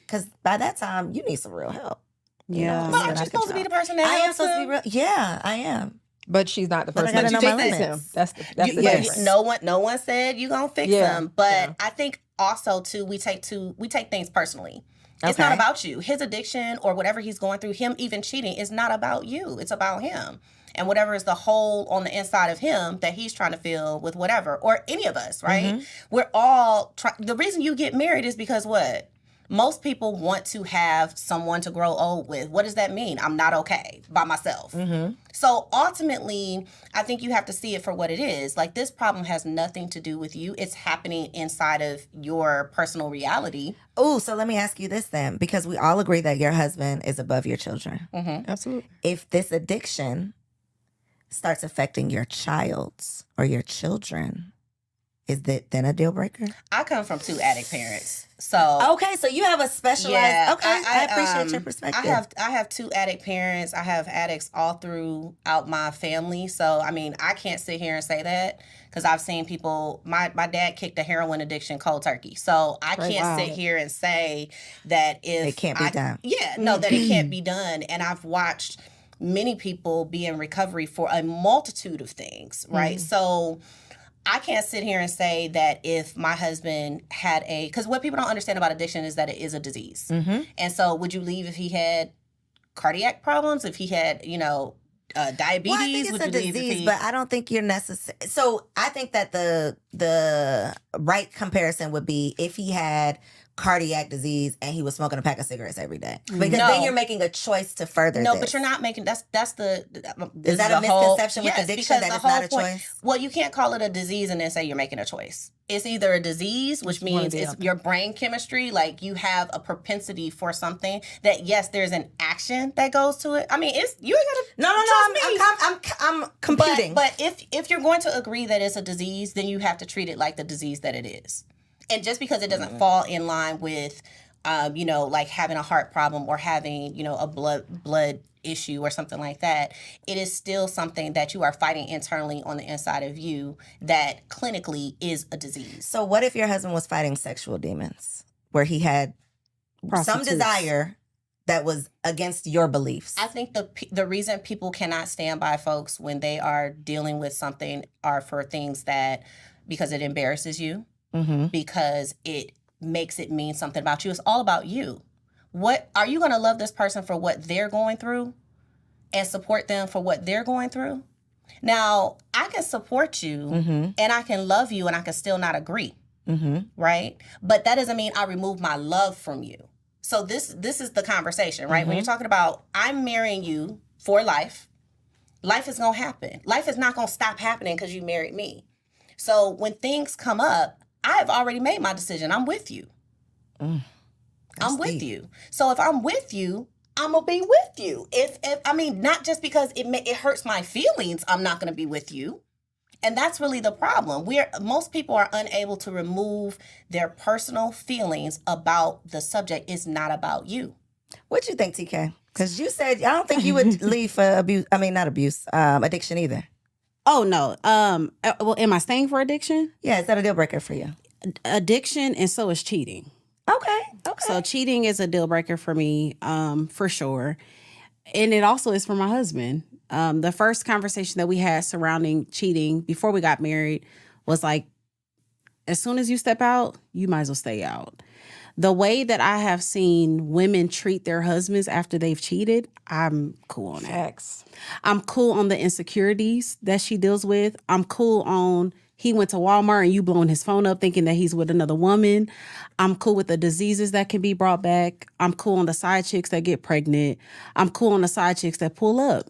Because by that time, you need some real help. You Yeah. know, But so aren't that I you can supposed to be try. the person that I am helps supposed to be them? real. Yeah, I am. But she's not the But I person gotta that know my fix him. limits. That's the Yes. difference. No one said you gonna fix Yeah. them. But Yeah. I think also too we take things personally. It's not Okay. about you. His addiction or whatever he's going through, him even cheating, is not about you. It's about him. And whatever is the hole on the inside of him that he's trying to fill with whatever, or any of us, right? We're all the reason you get married is because what? Most people want to have someone to grow old with. What does that mean? I'm not okay by myself. So ultimately, I think you have to see it for what it is. Like this problem has nothing to do with you. It's happening inside of your personal reality. Oh, so let me ask you this then, because we all agree that your husband is above your children. Absolutely. If this addiction starts affecting your child's or your children, is that then a deal breaker? I come from 2 addict parents. So Okay, so you have a specialized. yeah, Okay, I appreciate your perspective. I have 2 addict parents. I have addicts all throughout my family. So I mean, I can't sit here and say that because I've seen people. My dad kicked a heroin addiction cold turkey. So I can't sit here and say that if It can't be done. Yeah, no, that it can't be done. And I've watched many people be in recovery for a multitude of things, right? So I can't sit here and say that if my husband had because what people don't understand about addiction is that it is a disease. And so would you leave if he had cardiac problems, if he had, diabetes? Well, I think it's would a you leave if disease, he... but I don't think you're necessary. So I think that the right comparison would be if he had cardiac disease and he was smoking a pack of cigarettes every day, because then you're making a choice to further. No, this. but you're not making. Is that a misconception with addiction that it's not a choice? Well, you can't call it a disease and then say you're making a choice. It's either a disease, which means it's your brain chemistry, like you have a propensity for something that, yes, there's an action that goes to it. I mean, you ain't gotta. I'm computing. But if you're going to agree that it's a disease, then you have to treat it like the disease that it is. And just because it doesn't fall in line with, like having a heart problem or having, a blood issue or something like that, it is still something that you are fighting internally on the inside of you that clinically is a disease. So what if your husband was fighting sexual demons, where he had some desire that was against your beliefs? I think the reason people cannot stand by folks when they are dealing with something are for things because it embarrasses you. Because it makes it mean something about you. It's all about you. What are you going to love this person for what they're going through and support them for what they're going through? Now, I can support you and I can love you and I can still not agree, right? But that doesn't mean I remove my love from you. So this is the conversation, right? When you're talking about I'm marrying you for life, life is going to happen. Life is not going to stop happening because you married me. So when things come up, I have already made my decision. I'm with you. I'm with you. So if I'm with you, I'm gonna be with you. If not just because it hurts my feelings, I'm not gonna be with you. And that's really the problem. Most people are unable to remove their personal feelings about the subject. It's not about you. What you think, TK? Because you said I don't think you would leave for abuse. I mean, not abuse, addiction either. Oh no. Well, am I staying for addiction? Yeah, is that a deal breaker for you? Addiction, and so is cheating. Okay. So cheating is a deal breaker for me, for sure. And it also is for my husband. The first conversation that we had surrounding cheating before we got married was like, as soon as you step out, you might as well stay out. The way that I have seen women treat their husbands after they've cheated, I'm cool on that. Facts. I'm cool on the insecurities that she deals with. I'm cool on he went to Walmart and you blowing his phone up thinking that he's with another woman. I'm cool with the diseases that can be brought back. I'm cool on the side chicks that get pregnant. I'm cool on the side chicks that pull up.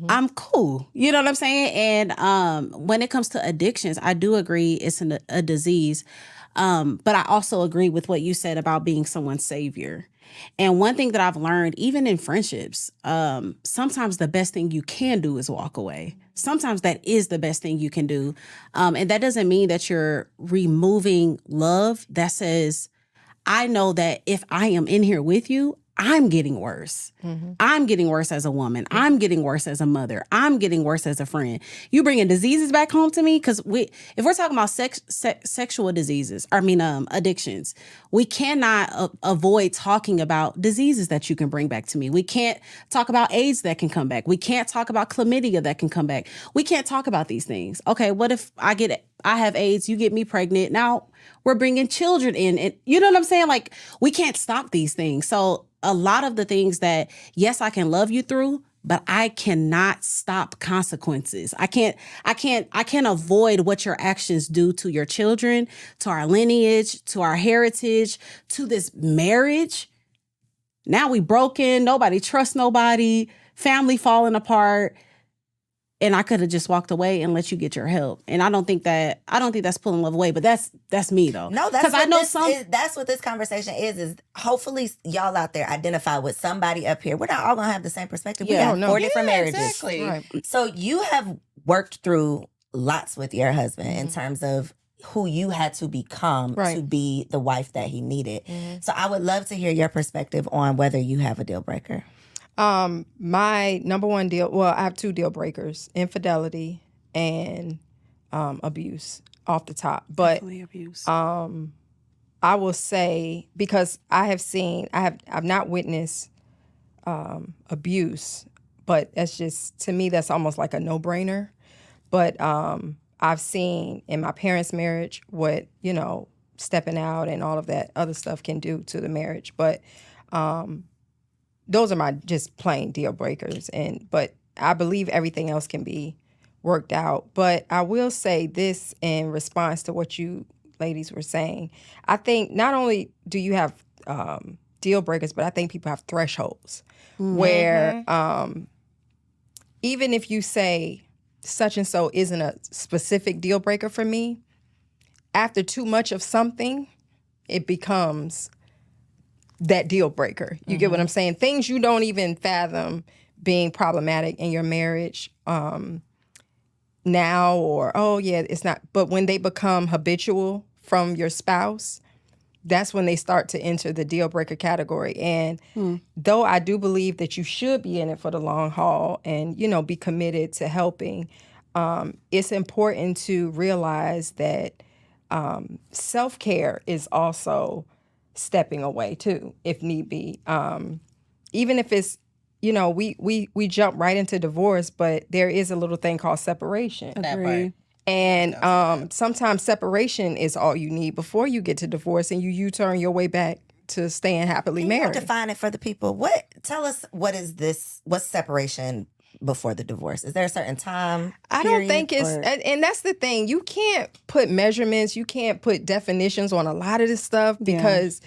I'm cool. You know what I'm saying? And when it comes to addictions, I do agree it's a disease. But I also agree with what you said about being someone's savior. And one thing that I've learned, even in friendships, sometimes the best thing you can do is walk away. Sometimes that is the best thing you can do. And that doesn't mean that you're removing love. That says, I know that if I am in here with you, I'm getting worse. I'm getting worse as a woman. I'm getting worse as a mother. I'm getting worse as a friend. You bringing diseases back home to me? Because if we're talking about sexual diseases, addictions, we cannot avoid talking about diseases that you can bring back to me. We can't talk about AIDS that can come back. We can't talk about chlamydia that can come back. We can't talk about these things. Okay, what if I have AIDS, you get me pregnant. Now we're bringing children in. And you know what I'm saying? Like, we can't stop these things. So a lot of the things that, yes, I can love you through, but I cannot stop consequences. I can't avoid what your actions do to your children, to our lineage, to our heritage, to this marriage. Now we broken, nobody trusts nobody, family falling apart. And I could have just walked away and let you get your help. And I don't think that's pulling love away, but that's me though. No, that's what that's what this conversation is hopefully y'all out there identify with somebody up here. We're not all gonna have the same perspective. We got 4 different marriages. Exactly. Right. So you have worked through lots with your husband in terms of who you had to become Right. to be the wife that he needed. So I would love to hear your perspective on whether you have a deal breaker. My number one deal, well, I have 2 deal breakers: infidelity and abuse off the top. But Definitely abuse. I will say, because I've not witnessed abuse, but that's just, to me, that's almost like a no-brainer. But I've seen in my parents' marriage what, stepping out and all of that other stuff can do to the marriage. But those are my just plain deal breakers. But I believe everything else can be worked out. But I will say this in response to what you ladies were saying. I think not only do you have deal breakers, but I think people have thresholds where even if you say such and so isn't a specific deal breaker for me, after too much of something, it becomes that deal breaker. You get what I'm saying? Things you don't even fathom being problematic in your marriage now, or, oh yeah, it's not. But when they become habitual from your spouse, that's when they start to enter the deal breaker category. And though I do believe that you should be in it for the long haul and, be committed to helping, it's important to realize that self-care is also stepping away too, if need be. Even if it's, we jump right into divorce, but there is a little thing called separation. That Agree. part. And sometimes separation is all you need before you get to divorce, and you U-turn your way back to staying happily Can you married. define it for the people? Tell us, what's separation before the divorce? Is there a certain time? I don't think period, it's, or- and that's the thing. You can't put measurements, you can't put definitions on a lot of this stuff because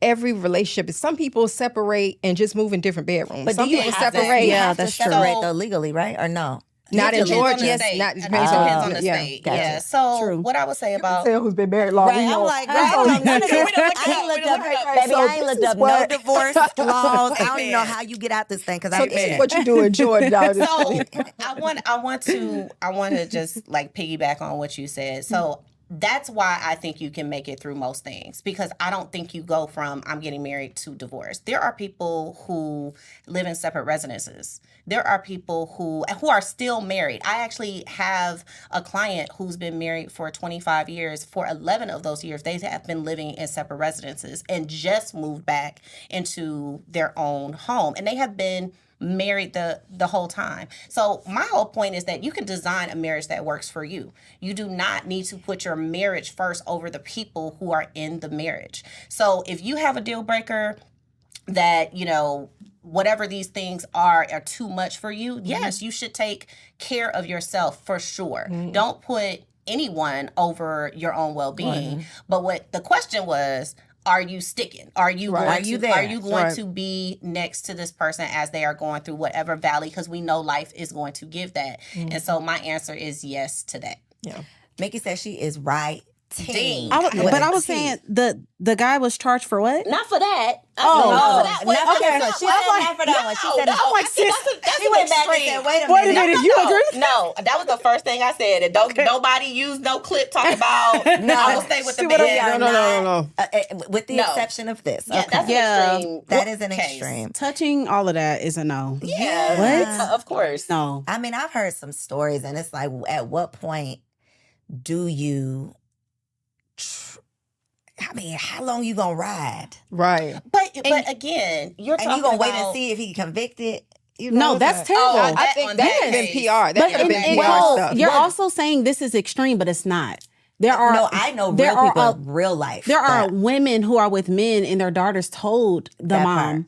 every relationship is. Some people separate and just move in different bedrooms. But Some do you people have to, separate. you Yeah, have to that's true. separate So- though legally, right? Or no? Not in Depends on Georgia. the Yes, state. not It depends depends on the yeah. state. Gotcha. Yeah. So True. what I would say about Tell who's been married long. Right, we I'm know. like, girl, I don't know none of this. I ain't looked up, baby. So I ain't this looked is up no what- divorce laws. I don't even know Amen. how you get out this thing because So I'm this in is it. what you do in Georgia. So I want to just like piggyback on what you said. So that's why I think you can make it through most things, because I don't think you go from I'm getting married to divorce. There are people who live in separate residences. There are people who are still married. I actually have a client who's been married for 25 years. For 11 of those years, they have been living in separate residences and just moved back into their own home. And they have been married the whole time. So my whole point is that you can design a marriage that works for you. You do not need to put your marriage first over the people who are in the marriage. So if you have a deal breaker that, whatever these things are too much for you, yes, you should take care of yourself for sure. Don't put anyone over your own well-being. But what the question was, are you sticking? Are you Right. going Are you to, there? Are you going Right. to be next to this person as they are going through whatever valley? Because we know life is going to give that. And so my answer is yes to that. Yeah. Mickey says she is right. Ding. I was With a T. saying the guy was charged for what? Not for that. Oh, not for No, that. not for Okay. that one. She said not for that one. She said I'm like, sis, she went back and said, wait a Wait a minute. minute, you agree with No, that was the first thing I said. And don't nobody use no clip talk about. No. I will stay with the See what I'm- man. No. With the No. exception of this. Yeah, Okay. that's Yeah. an extreme. That is an case. extreme. Touching all of that is a no. Yeah. What? Of course. No. I mean, I've heard some stories, and it's like, at what point do you? How long you gonna ride? Right. But again, you're And talking you gonna wait about, and see if he convicted? You No, know? that's terrible. Oh, I that- think on that that could have been case. PR. That But could have been PR well, stuff. you're What- also saying this is extreme, but it's not. There are No, I know there real are people a- in real life. There are that- women who are with men and their daughters told the That mom, part.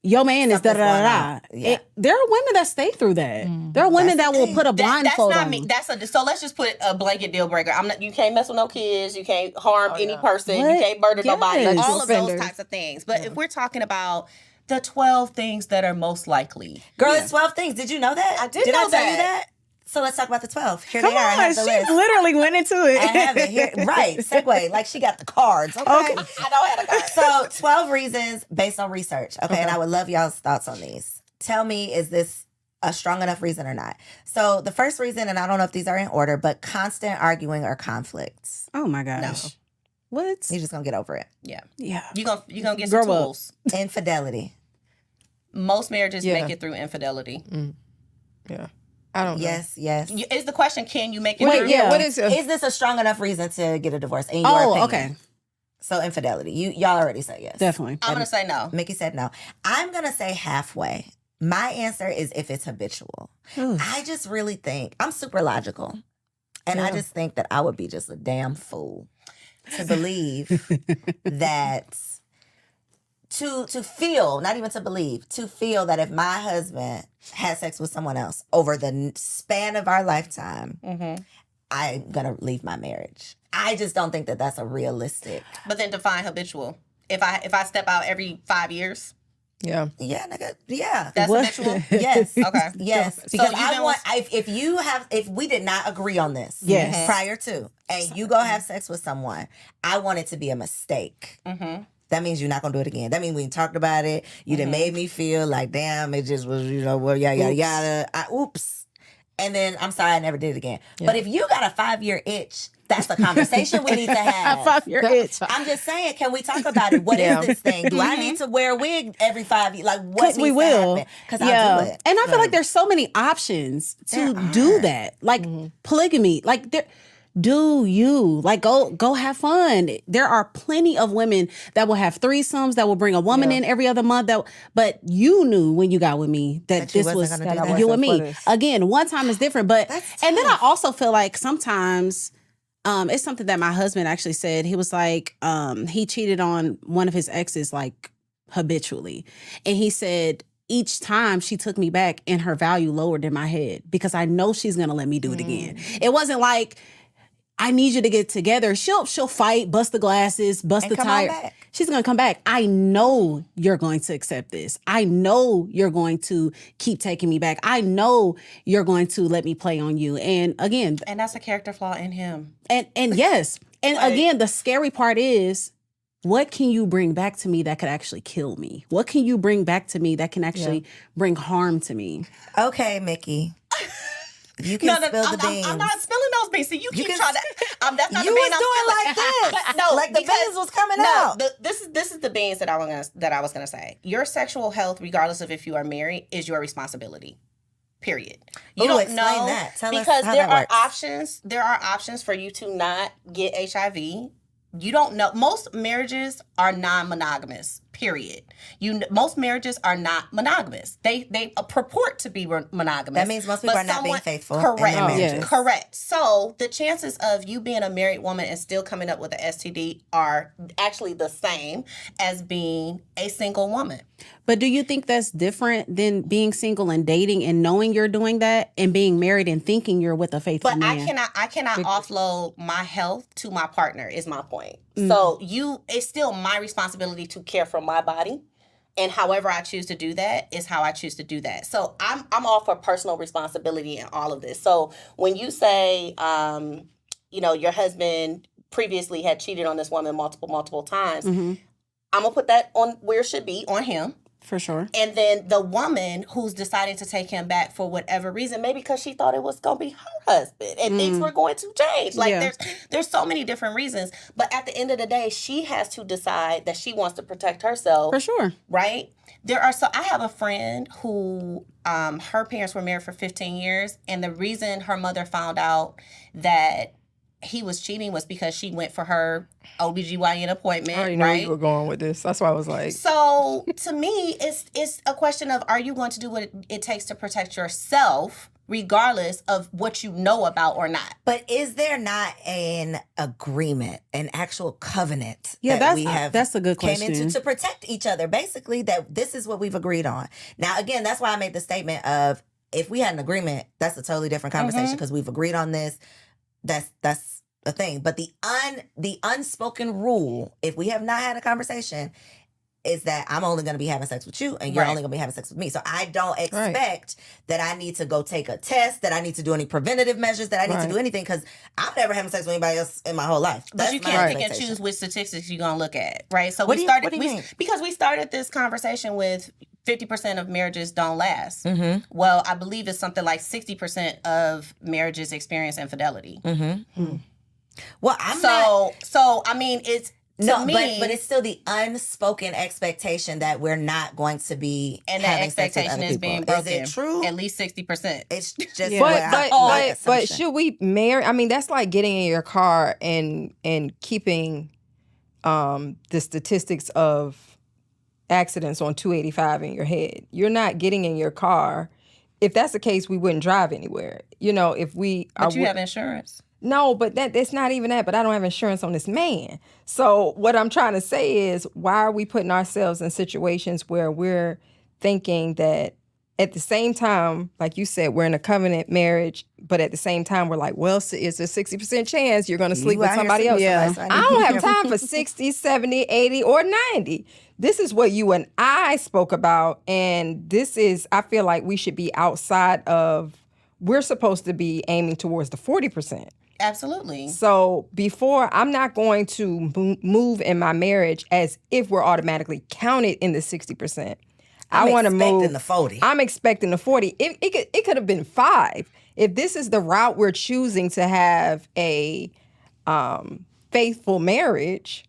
your man is da Something's da going da. on. Yeah. There are women that stay through that. There are women That's that the will thing. put a that's blindfold not on. me. So let's just put a blanket deal breaker. I'm not. You can't mess with no kids. You can't harm any person. What? You can't murder nobody. Like, Yes. all of those Offenders. types of things. But if we're talking about the 12 things that are most likely, Girl, it's 12 things. Did you know that? I did I know tell you that. that? So let's talk about the 12. Here Come they are. I on, have the she list. literally went into it. I have it here. Right. Segue. Like she got the cards. Okay. I know I had a guy. So 12 reasons based on research. Okay. And I would love y'all's thoughts on these. Tell me, is this a strong enough reason or not. So the first reason, and I don't know if these are in order, but constant arguing or conflicts. Oh my gosh. What? You're just gonna get over it. Yeah. Yeah. You gonna get Grow some up. tools. Infidelity. Most marriages Yeah. make it through infidelity. Yeah. I don't know. Yes, yes. Is the question, can you make it Wait, through? yeah. What is Is this a strong enough reason to get a divorce? In your Oh, opinion? okay. So infidelity. Y'all already said yes. Definitely. I'm gonna say no. Mickey said no. I'm gonna say halfway. My answer is if it's habitual. Ooh. I just really think I'm super logical. And I Yeah. just think that I would be just a damn fool to believe that to feel, not even to believe, to feel that if my husband had sex with someone else over the span of our lifetime, I'm gonna leave my marriage. I just don't think that that's a realistic. But then define habitual. If I step out every 5 years, Yeah. Yeah, nigga. Yeah. that's What? habitual. Yes. Okay. Yes. So Because you've I been want if we did not agree on this Yes. prior to, and you go have sex with someone, I want it to be a mistake. Mm-hmm. That means you're not gonna do it again. That means we talked about it. You done made me feel like, damn, it just was, well, yada yada yada. Oops. And then I'm sorry, I never did it again. But if you got a 5-year itch, that's a conversation we need to have. 5-year itch. I'm just saying, can we talk about it? What is this thing? Do I need to wear a wig every 5 years? Like, what Because needs we will. to happen? Because I'll do it. And I feel like there's so many options to There do are. that. Like polygamy. Like do you like go have fun? There are plenty of women that will have threesomes, that will bring a woman in every other month. But you knew when you got with me that you this wasn't was gonna do that. you and me. Wasn't for this. Again, one time is different. But That's and then I tough. also feel like sometimes it's something that my husband actually said. He was like, he cheated on one of his exes like habitually. And he said, each time she took me back and her value lowered in my head because I know she's gonna let me do it again. It wasn't like, I need you to get together. She'll fight, bust the glasses, bust And the come on tire. back. She's gonna come back. I know you're going to accept this. I know you're going to keep taking me back. I know you're going to let me play on you. And again, And that's a character flaw in him. and yes. And Like- again, the scary part is, what can you bring back to me that could actually kill me? What can you bring back to me that can actually bring harm to me? Okay, Mickey. You can spill the beans. I'm not spilling those beans. See, you keep can trying to. That's not you the bean was I'm doing spilling. like this. No, like the because- beans was coming No, out. this is the beans that I was gonna say. Your sexual health, regardless of if you are married, is your responsibility. Period. You Ooh, don't explain know that. Tell us because how there that are works. options. There are options for you to not get HIV. You don't know. Most marriages are non-monogamous. Period. Most marriages are not monogamous. They purport to be monogamous. That means most people but are not being faithful in Correct. their marriages. yes. Correct. So the chances of you being a married woman and still coming up with an STD are actually the same as being a single woman. But do you think that's different than being single and dating and knowing you're doing that and being married and thinking you're with a faithful But man? I cannot offload my health to my partner is my point. So it's still my responsibility to care for my body. And however I choose to do that is how I choose to do that. So I'm all for personal responsibility in all of this. So when you say, your husband previously had cheated on this woman multiple times, I'm gonna put that on where it should be, on him. For sure. And then the woman who's deciding to take him back for whatever reason, maybe because she thought it was gonna be her husband and things were going to change. Like Yeah. there's so many different reasons. But at the end of the day, she has to decide that she wants to protect herself. For sure. Right? I have a friend who her parents were married for 15 years, and the reason her mother found out that he was cheating was because she went for her OBGYN appointment. I already know where right? you were going with this. That's why I was like, So to me, it's a question of, are you going to do what it takes to protect yourself, regardless of what you know about or not? But is there not an agreement, an actual covenant Yeah, that we have that's a good came question. into to protect each other? Basically, that this is what we've agreed on. Now, again, that's why I made the statement of, if we had an agreement, that's a totally different conversation because we've agreed on this. That's a thing. But the unspoken rule, if we have not had a conversation, is that I'm only going to be having sex with you and you're Right. only going to be having sex with me. So I don't expect that I need to go take a test, that I need to do any preventative measures, that I need to Right. do anything, because I'm never having sex with anybody else in my whole life. But That's you my can't pick and expectation. choose which statistics you're gonna look at, right? So What we do you started mean? because we started this conversation with 50% of marriages don't last. Mm-hmm. Well, I believe it's something like 60% of marriages experience infidelity. Mm-hmm. Well, I'm not. So I mean, it's to No, me, but it's still the unspoken expectation that we're not going to be and that having sex with expectation other is being people. broken. Is it true? At least 60%. It's just Yeah. what my But assumption. should we marry? I mean, that's like getting in your car and keeping the statistics of accidents on 285 in your head. You're not getting in your car. If that's the case, we wouldn't drive anywhere. You know, if we But you have insurance. No, but that's not even that. But I don't have insurance on this man. So what I'm trying to say is, why are we putting ourselves in situations where we're thinking that at the same time, like you said, we're in a covenant marriage, but at the same time, we're like, well, it's a 60% chance you're going to sleep You with out here somebody else. sleeping with somebody, so I need to don't be have careful. time for 60, 70, 80, or 90. This is what you and I spoke about. And this is, I feel like we should be outside of, we're supposed to be aiming towards the 40%. Absolutely. So before, I'm not going to move in my marriage as if we're automatically counted in the 60%. I want to move. The 40. I'm expecting the 40. It could have been 5. If this is the route we're choosing to have a faithful marriage,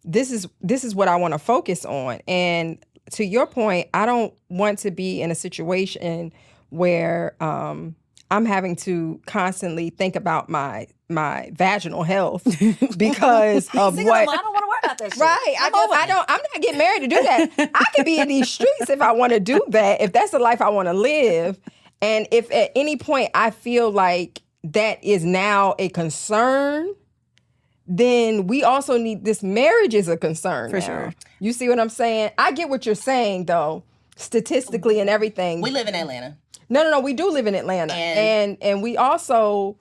this is what I want to focus on. And to your point, I don't want to be in a situation where I'm having to constantly think about my vaginal health because of Single what. mom, I don't want to worry about that shit. Right. I'm not getting married to do that. I could be in these streets if I want to do that, if that's the life I want to live. And if at any point I feel like that is now a concern, then we also need, this marriage is a concern For now. sure. You see what I'm saying? I get what you're saying though, statistically and everything. We live in Atlanta. No, we do live in Atlanta. And we also,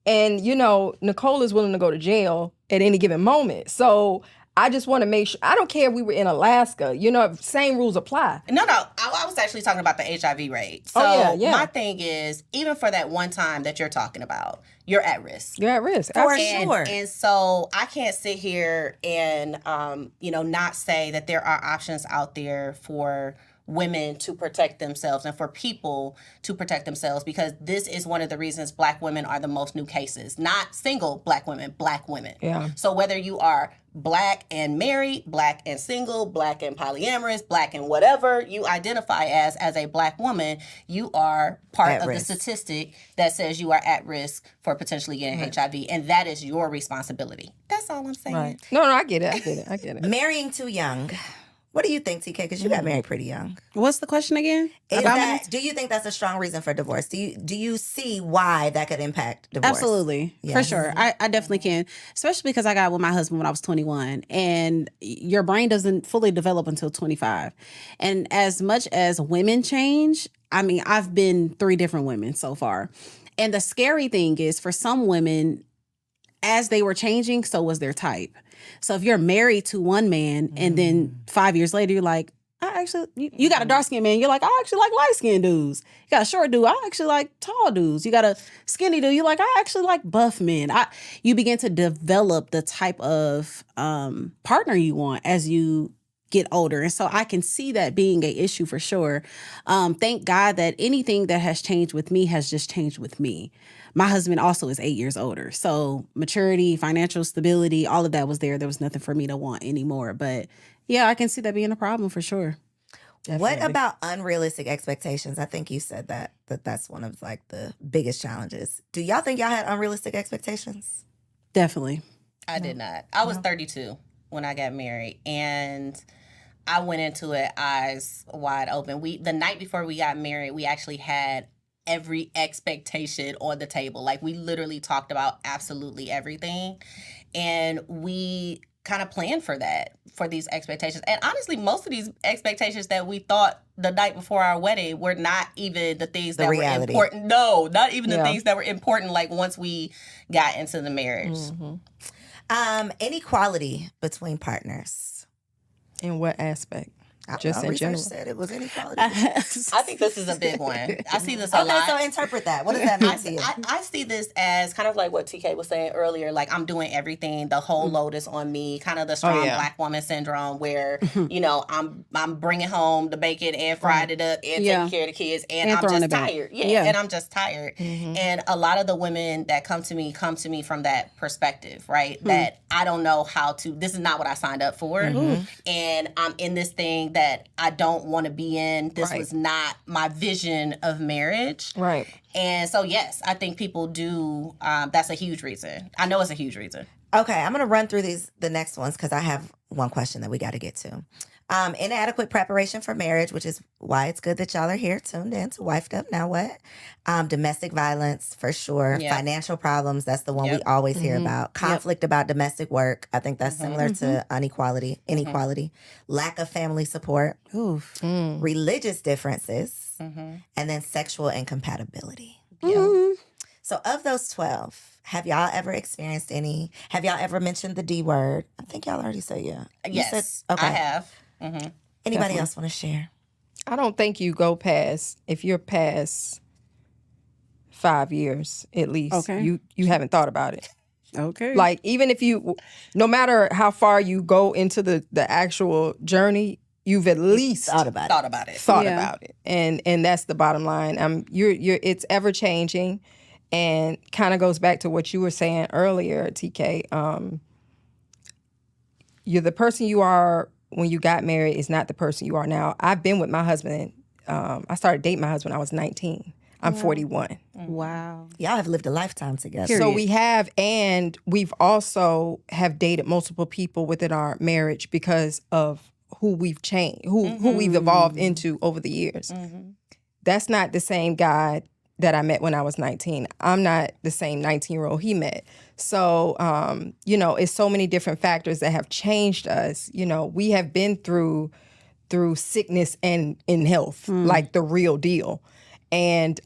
and you know, Nicole is willing to go to jail at any given moment. So I just want to make sure, I don't care if we were in Alaska, you know, same rules apply. No, I was actually talking about the HIV rate. So yeah. my thing is, even for that one time that you're talking about, you're at risk. You're at risk. For Absolutely. sure. And so I can't sit here and, not say that there are options out there for women to protect themselves and for people to protect themselves, because this is one of the reasons Black women are the most new cases. Not single Black women, Black women. Yeah. So whether you are Black and married, Black and single, Black and polyamorous, Black and whatever you identify as a Black woman, you are part At of risk. the statistic that says you are at risk for potentially getting HIV, and that is your responsibility. That's all I'm saying. Right. No, I get it. Marrying too young. What do you think, TK? Because you got married pretty young. What's the question again? Is About that, me? do you think that's a strong reason for divorce? Do you see why that could impact divorce? Absolutely. For Yes. sure. I definitely can. Especially because I got with my husband when I was 21, and your brain doesn't fully develop until 25. And as much as women change, I mean, I've been 3 different women so far. And the scary thing is, for some women, as they were changing, so was their type. So if you're married to one man and then 5 years later, you're like, I actually, you got a dark skinned man, you're like, I actually like light skinned dudes. You got a short dude, I actually like tall dudes. You got a skinny dude, you're like, I actually like buff men. You begin to develop the type of partner you want as you get older. And so I can see that being an issue for sure. Thank God that anything that has changed with me has just changed with me. My husband also is 8 years older. So maturity, financial stability, all of that was there. There was nothing for me to want anymore. But yeah, I can see that being a problem for sure. What about unrealistic expectations? I think you said that's one of like the biggest challenges. Do y'all think y'all had unrealistic expectations? Definitely. I did not. I was 32 when I got married, and I went into it eyes wide open. The night before we got married, we actually had every expectation on the table. Like, we literally talked about absolutely everything, and we kind of planned for these expectations. And honestly, most of these expectations that we thought the night before our wedding were not even the things that reality. were important. No, not even the Yeah. things that were important, like once we got into the marriage. Inequality between partners. In what aspect? Just in research general. said it was inequality. I think this is a big one. I see this a Okay, lot. so interpret that. What does that mean to you? I see this as kind of like what TK was saying earlier. Like, I'm doing everything. The whole load is on me. Kind of the strong yeah. black woman syndrome, where I'm bringing home the bacon and fried it up and Yeah. taking care of the kids, and And I'm throwing just it back. tired. Yeah. And I'm just tired. And a lot of the women that come to me from that perspective, right? That I don't know how to. This is not what I signed up for, and I'm in this thing that I don't want to be in. This Right. was not my vision of marriage. Right. And so, yes, I think people do. That's a huge reason. I know it's a huge reason. Okay, I'm going to run through the next ones because I have one question that we got to get to. Inadequate preparation for marriage, which is why it's good that y'all are here tuned in to Wifed Up Now What? Domestic violence, for sure. Yeah. Financial problems, that's the one Yep. we always hear about. Conflict about domestic work, I think that's similar to inequality. Lack of family support, Oof. religious differences, and then sexual incompatibility. So of those 12, have y'all ever experienced any? Have y'all ever mentioned the D word? I think y'all already said yeah. You Yes, said- okay. I have. Anybody Definitely. else want to share? I don't think you go past, if you're past 5 years at least, Okay. you haven't thought about it. Okay. Like, even if no matter how far you go into the actual journey, you've at least Thought about it. Thought about it. thought Yeah. about it, and that's the bottom line. You're it's ever changing, and kind of goes back to what you were saying earlier, TK. You're the person you are when you got married is not the person you are now. I've been with my husband. I started dating my husband when I was 19. I'm 41. wow. Y'all have lived a lifetime together. So we have, and we've also have dated multiple people within our marriage because of who we've changed, who we've evolved into over the years. That's not the same guy that I met when I was 19. I'm not the same 19-year-old he met. So, it's so many different factors that have changed us. We have been through sickness and in health, like the real deal. And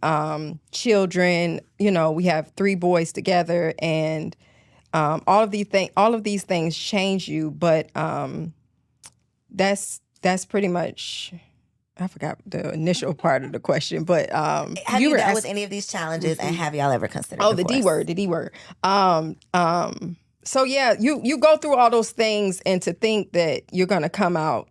children, we have 3 boys together, and all of these things change you. But that's pretty much. I forgot the initial part of the question, but have you you were dealt with asking- any of these challenges, and have y'all ever considered? the D divorce? word. So yeah, you go through all those things, and to think that you're gonna come out,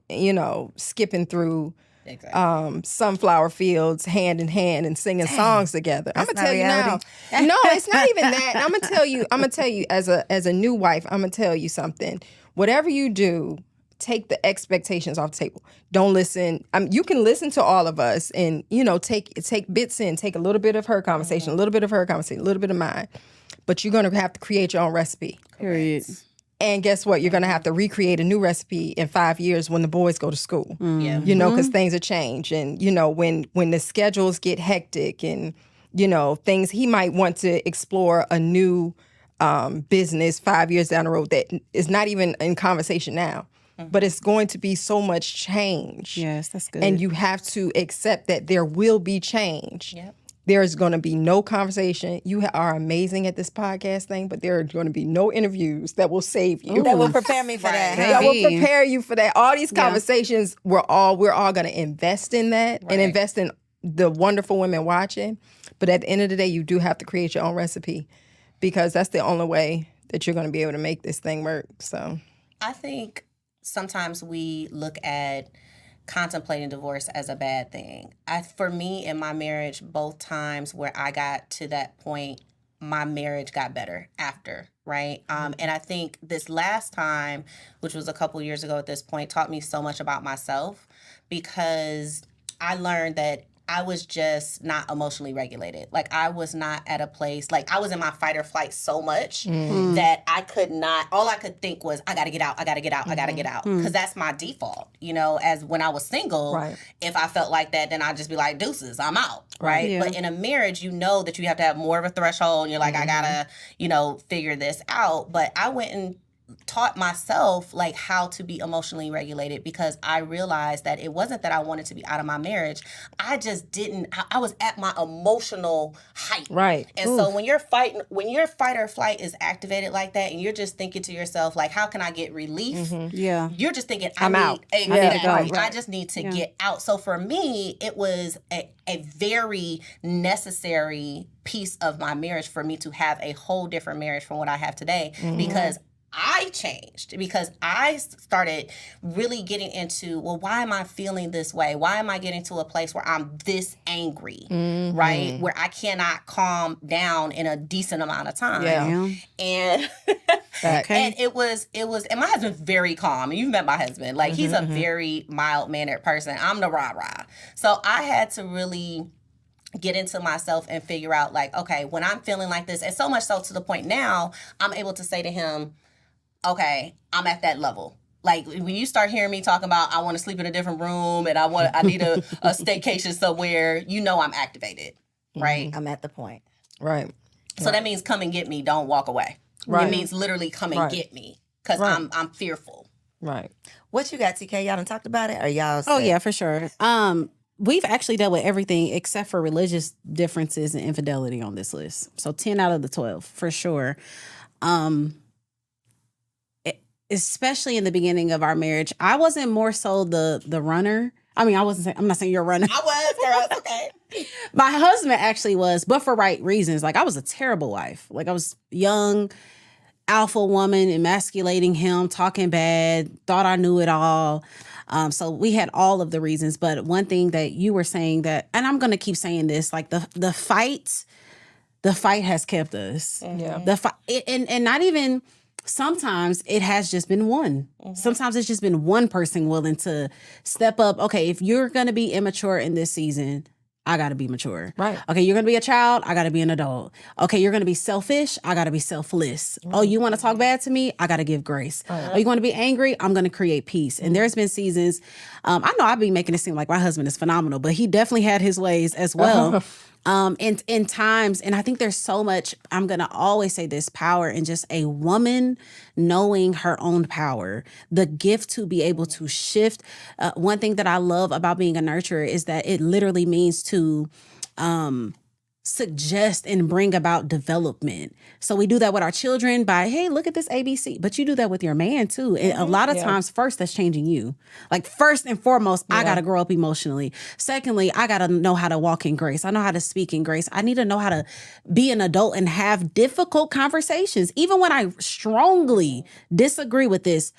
skipping through Exactly. sunflower fields hand in hand and singing songs together. I'm That's gonna tell not you now. reality. No, it's not even that. I'm gonna tell you as a new wife, I'm gonna tell you something. Whatever you do, take the expectations off the table. Don't listen. You can listen to all of us and, take bits in, take a little bit of her conversation, a little bit of her conversation, a little bit of mine. But you're going to have to create your own recipe. Period. And guess what? You're going to have to recreate a new recipe in 5 years when the boys go to school. Yeah. Because things are changed. And, when the schedules get hectic and, things, he might want to explore a new business 5 years down the road that is not even in conversation now. But it's going to be so much change. Yes, that's good. And you have to accept that there will be change. Yep. There's going to be no conversation. You are amazing at this podcast thing, but there are going to be no interviews that will save you. That will prepare me for that. Right. huh? That will Maybe. prepare you for that. All these conversations, we're all going to invest in that and invest in the wonderful women watching. But at the end of the day, you do have to create your own recipe, because that's the only way that you're going to be able to make this thing work. So I think sometimes we look at contemplating divorce as a bad thing. For me, in my marriage, both times where I got to that point, my marriage got better after, right? And I think this last time, which was a couple years ago at this point, taught me so much about myself, because I learned that I was just not emotionally regulated. Like, I was not at a place, like, I was in my fight or flight so much that I could not, all I could think was, I gotta get out, I gotta get out, I gotta get out. Because that's my default, as when I was single, Right. if I felt like that, then I'd just be like, deuces, I'm out, right? Yeah. But in a marriage, you know that you have to have more of a threshold, and you're like, I gotta, figure this out. But I went and taught myself like how to be emotionally regulated, because I realized that it wasn't that I wanted to be out of my marriage. I just didn't. I was at my emotional height. Right. And so when your fight or flight is activated like that, and you're just thinking to yourself like, how can I get relief? Yeah. You're just thinking, I'm out. I need to go. I just need to get out. So for me, it was a very necessary piece of my marriage for me to have a whole different marriage from what I have today, because I changed, because I started really getting into, well, why am I feeling this way? Why am I getting to a place where I'm this angry, right? Where I cannot calm down in a decent amount of time. Yeah. And and it was, and my husband's very calm. And you've met my husband. Like, he's a very mild-mannered person. I'm the rah-rah. So I had to really get into myself and figure out, like, okay, when I'm feeling like this, and so much so to the point now, I'm able to say to him, okay, I'm at that level. Like, when you start hearing me talking about I want to sleep in a different room and I need a staycation somewhere, you know I'm activated, right? I'm at the point. Right. So that means come and get me, don't walk away. Right. It means literally come and get me, because I'm fearful. Right. What you got, TK? Y'all done talked about it? Or y'all Oh said- yeah, for sure. We've actually dealt with everything except for religious differences and infidelity on this list. So 10 out of the 12 for sure. Especially in the beginning of our marriage, I wasn't more so the runner. I mean, I'm not saying you're a runner. I was, girl, it's okay. My husband actually was, but for right reasons. Like, I was a terrible wife. Like, I was young, alpha woman, emasculating him, talking bad, thought I knew it all. So we had all of the reasons. But one thing that you were saying that, and I'm going to keep saying this, like the fight has kept us. Yeah. The fight, and not even, sometimes it has just been one. Sometimes it's just been one person willing to step up. Okay, if you're going to be immature in this season, I got to be mature. Right. Okay, you're going to be a child, I got to be an adult. Okay, you're going to be selfish, I got to be selfless. Oh, you want to talk bad to me? I got to give grace. Oh, you want to be angry? I'm going to create peace. And there's been seasons, I know I've been making it seem like my husband is phenomenal, but he definitely had his ways as well. And in times, and I think there's so much, I'm going to always say this, power in just a woman knowing her own power, the gift to be able to shift. One thing that I love about being a nurturer is that it literally means to suggest and bring about development. So we do that with our children by, hey, look at this ABC, but you do that with your man too. And a lot of times, first, that's changing you. Like, first and foremost, I got to grow up emotionally. Secondly, I got to know how to walk in grace. I know how to speak in grace. I need to know how to be an adult and have difficult conversations. Even when I strongly disagree with this,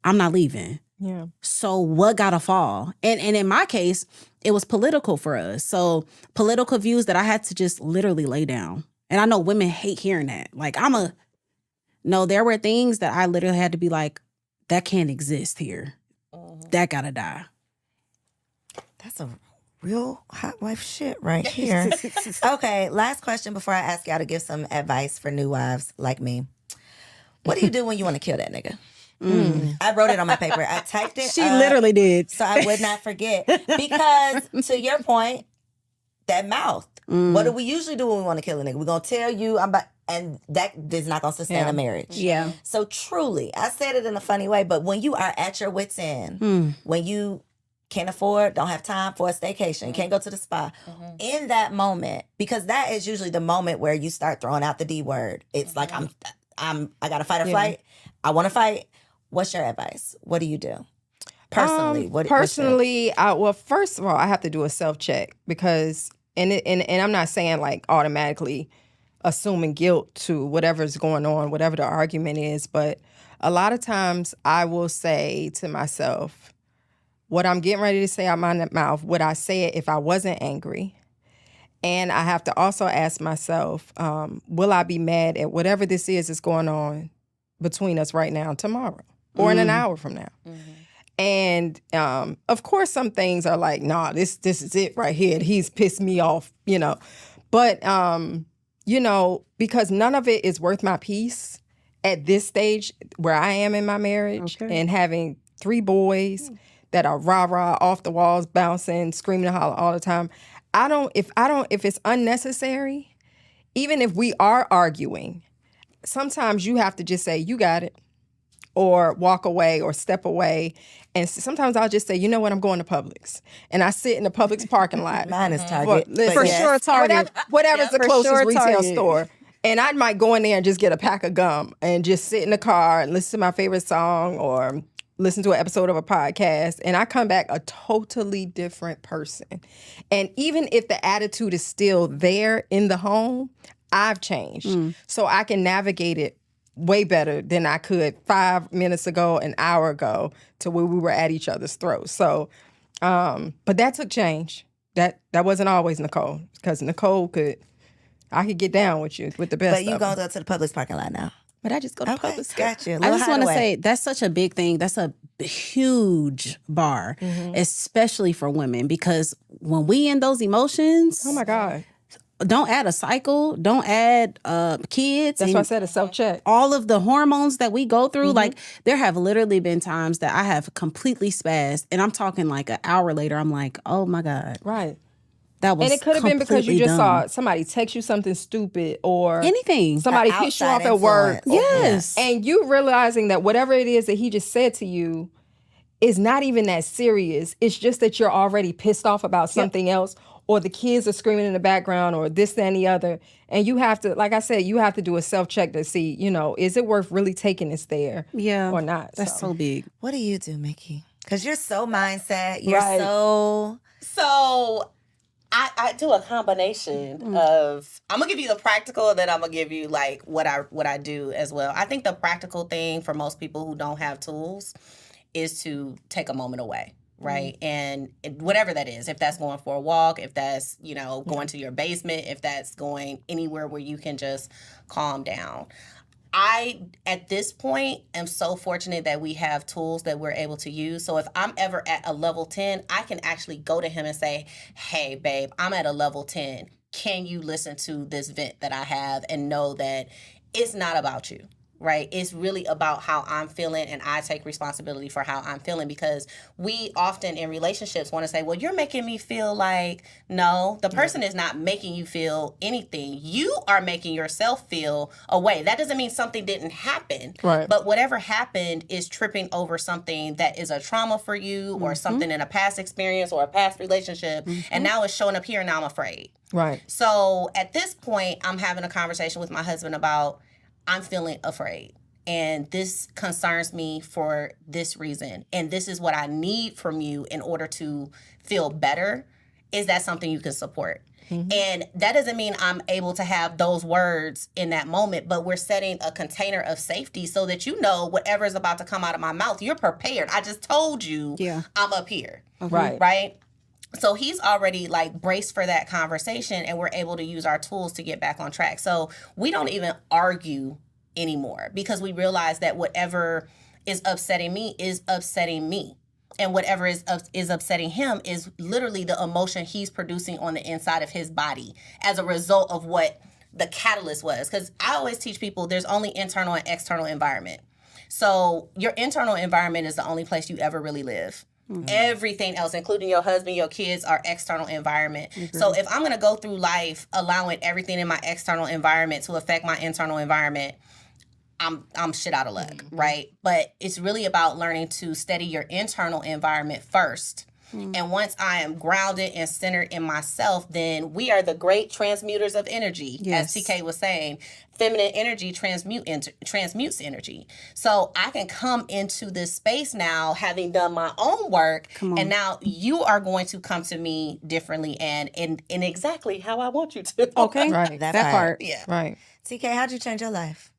I'm not leaving. Yeah. So what gotta fall? And in my case, it was political for us. So political views that I had to just literally lay down. And I know women hate hearing that. Like, no, there were things that I literally had to be like, that can't exist here. That gotta die. That's a real hot wife shit right here. Okay, last question before I ask y'all to give some advice for new wives like me. What do you do when you want to kill that nigga? I wrote it on my paper. I typed it. She literally did. So I would not forget. Because to your point, that mouth. What do we usually do when we want to kill a nigga? We're going to tell you, and that is not going to sustain a marriage. Yeah. So truly, I said it in a funny way, but when you are at your wit's end, when you can't afford, don't have time for a staycation, can't go to the spa, in that moment, because that is usually the moment where you start throwing out the D word. It's like, I got to fight or flight. I want to fight. What's your advice? What do you do? Personally, well, first of all, I have to do a self-check because, and I'm not saying like automatically assuming guilt to whatever's going on, whatever the argument is, but a lot of times I will say to myself, what I'm getting ready to say out my mouth, would I say it if I wasn't angry? And I have to also ask myself, will I be mad at whatever this is that's going on between us right now tomorrow or in an hour from now? And of course, some things are like, nah, this is it right here. He's pissed me off, you know. But, you know, because none of it is worth my peace at this stage where I am in my marriage and having 3 boys that are rah-rah, off the walls, bouncing, screaming and hollering all the time. If it's unnecessary, even if we are arguing, sometimes you have to just say, you got it. or walk away or step away. And sometimes I'll just say, you know what, I'm going to Publix. And I sit in the Publix parking lot. Mine is Target. Listen, For sure, Target. Whatever's the For closest sure, retail Target. store. And I might go in there and just get a pack of gum and just sit in the car and listen to my favorite song or listen to an episode of a podcast. And I come back a totally different person. And even if the attitude is still there in the home, I've changed. So I can navigate it way better than I could 5 minutes ago, an hour ago, to where we were at each other's throats. So, but that took change. That wasn't always Nicole, because Nicole I could get down with you with the best. But you of gonna them. go to the Publix parking lot now? But I just go to Okay, Publix. got you. I just want to say that's such a big thing. That's a huge bar, especially for women, because when we in those emotions, Oh my God. don't add a cycle, don't add kids. That's and why I said a self-check. all of the hormones that we go through. Like there have literally been times that I have completely spazzed, and I'm talking like an hour later, I'm like, oh my God, Right. that was And it could have been because you completely just dumb. saw somebody text you something stupid or anything. somebody An pissed you outside off at work. influence. Yes. And you realizing that whatever it is that he just said to you is not even that serious. It's just that you're already pissed off about something else, or the kids are screaming in the background, or this, that, and the other. And you have to, like I said, you have to do a self-check to see, is it worth really taking this there Yeah. or not? That's so big. What do you do, Mickey? Because you're so mindset. You're Right. So I do a combination of, I'm gonna give you the practical, and then I'm gonna give you like what I do as well. I think the practical thing for most people who don't have tools is to take a moment away. Right. And whatever that is, if that's going for a walk, if that's, going to your basement, if that's going anywhere where you can just calm down. I, at this point, am so fortunate that we have tools that we're able to use. So if I'm ever at a level 10, I can actually go to him and say, hey, babe, I'm at a level 10. Can you listen to this vent that I have and know that it's not about you? Right? It's really about how I'm feeling, and I take responsibility for how I'm feeling, because we often in relationships want to say, well, you're making me feel like, no, the person is not making you feel anything. You are making yourself feel a way. That doesn't mean something didn't happen, Right. but whatever happened is tripping over something that is a trauma for you, or something in a past experience or a past relationship. And now it's showing up here, and now I'm afraid. Right. So at this point, I'm having a conversation with my husband about, I'm feeling afraid, and this concerns me for this reason, and this is what I need from you in order to feel better. Is that something you can support? And that doesn't mean I'm able to have those words in that moment, but we're setting a container of safety so that whatever is about to come out of my mouth, you're prepared. I just told you I'm up here. Right. Right? So he's already like braced for that conversation, and we're able to use our tools to get back on track. So we don't even argue anymore, because we realize that whatever is upsetting me is upsetting me. And whatever is upsetting him is literally the emotion he's producing on the inside of his body as a result of what the catalyst was. Because I always teach people there's only internal and external environment. So your internal environment is the only place you ever really live. Everything else, including your husband, your kids, are external environment. So if I'm going to go through life allowing everything in my external environment to affect my internal environment, I'm shit out of luck, right? But it's really about learning to steady your internal environment first. And once I am grounded and centered in myself, then we are the great transmuters of energy. Yes. As TK was saying, feminine energy transmutes energy. So I can come into this space now, having done my own work, and now you are going to come to me differently and in exactly how I want you to. Okay. Right. That That part. Yeah. Right. TK, how'd you change your life?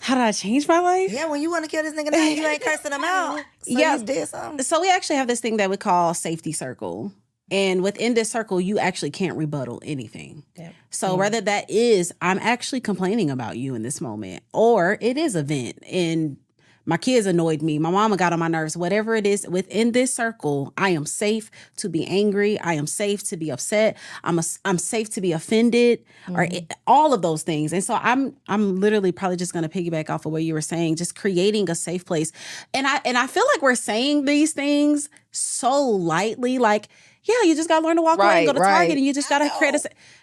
How did I change my life? Yeah, when you want to kill this nigga now, you ain't cursing him out. So Yeah. you did something. So we actually have this thing that we call safety circle. And within this circle, you actually can't rebuttal anything. Yep. So whether that is, I'm actually complaining about you in this moment, or it is a vent and my kids annoyed me, my mama got on my nerves, whatever it is, within this circle, I am safe to be angry. I am safe to be upset. I'm safe to be offended, or all of those things. And so I'm literally probably just going to piggyback off of what you were saying, just creating a safe place. And I feel like we're saying these things so lightly, like, yeah, you just got to learn to walk away and go to Target, and you just got to create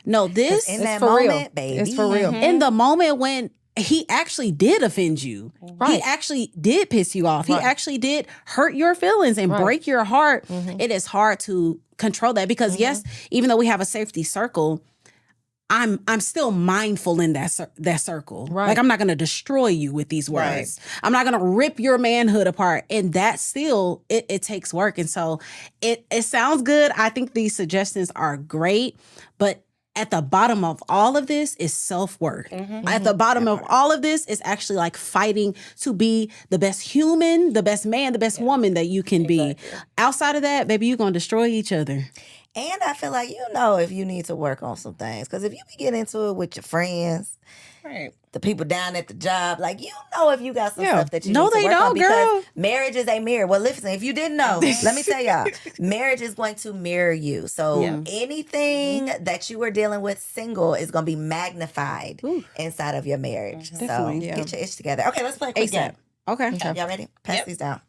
no, this In It's that for real. moment, baby. It's for real. in the moment when he actually did offend you. Right. He actually did piss you off. He Right. actually did hurt your feelings and Right. break your heart. It is hard to control that because yes, even though we have a safety circle, I'm still mindful in that circle. Right. Like I'm not going to destroy you with these words. I'm not going to rip your manhood apart. And that still it takes work. And so it sounds good. I think these suggestions are great, but at the bottom of all of this is self-worth. At the bottom of all of this is actually like fighting to be the best human, the best man, the best woman that you can be. Outside of that, baby, you're going to destroy each other. And I feel like you know if you need to work on some things. Because if you be getting into it with your friends, Right. the people down at the job, like you know if you got some Yeah. stuff that you No, need to they work on don't, because girl. marriage is a mirror. Well, listen, if you didn't know, let me tell y'all, marriage is going to mirror you. So anything that you are dealing with single is going to be magnified inside of your marriage. So Definitely. get your itch together. Okay, let's play a quick game. Okay. Y'all ready? Pass these down.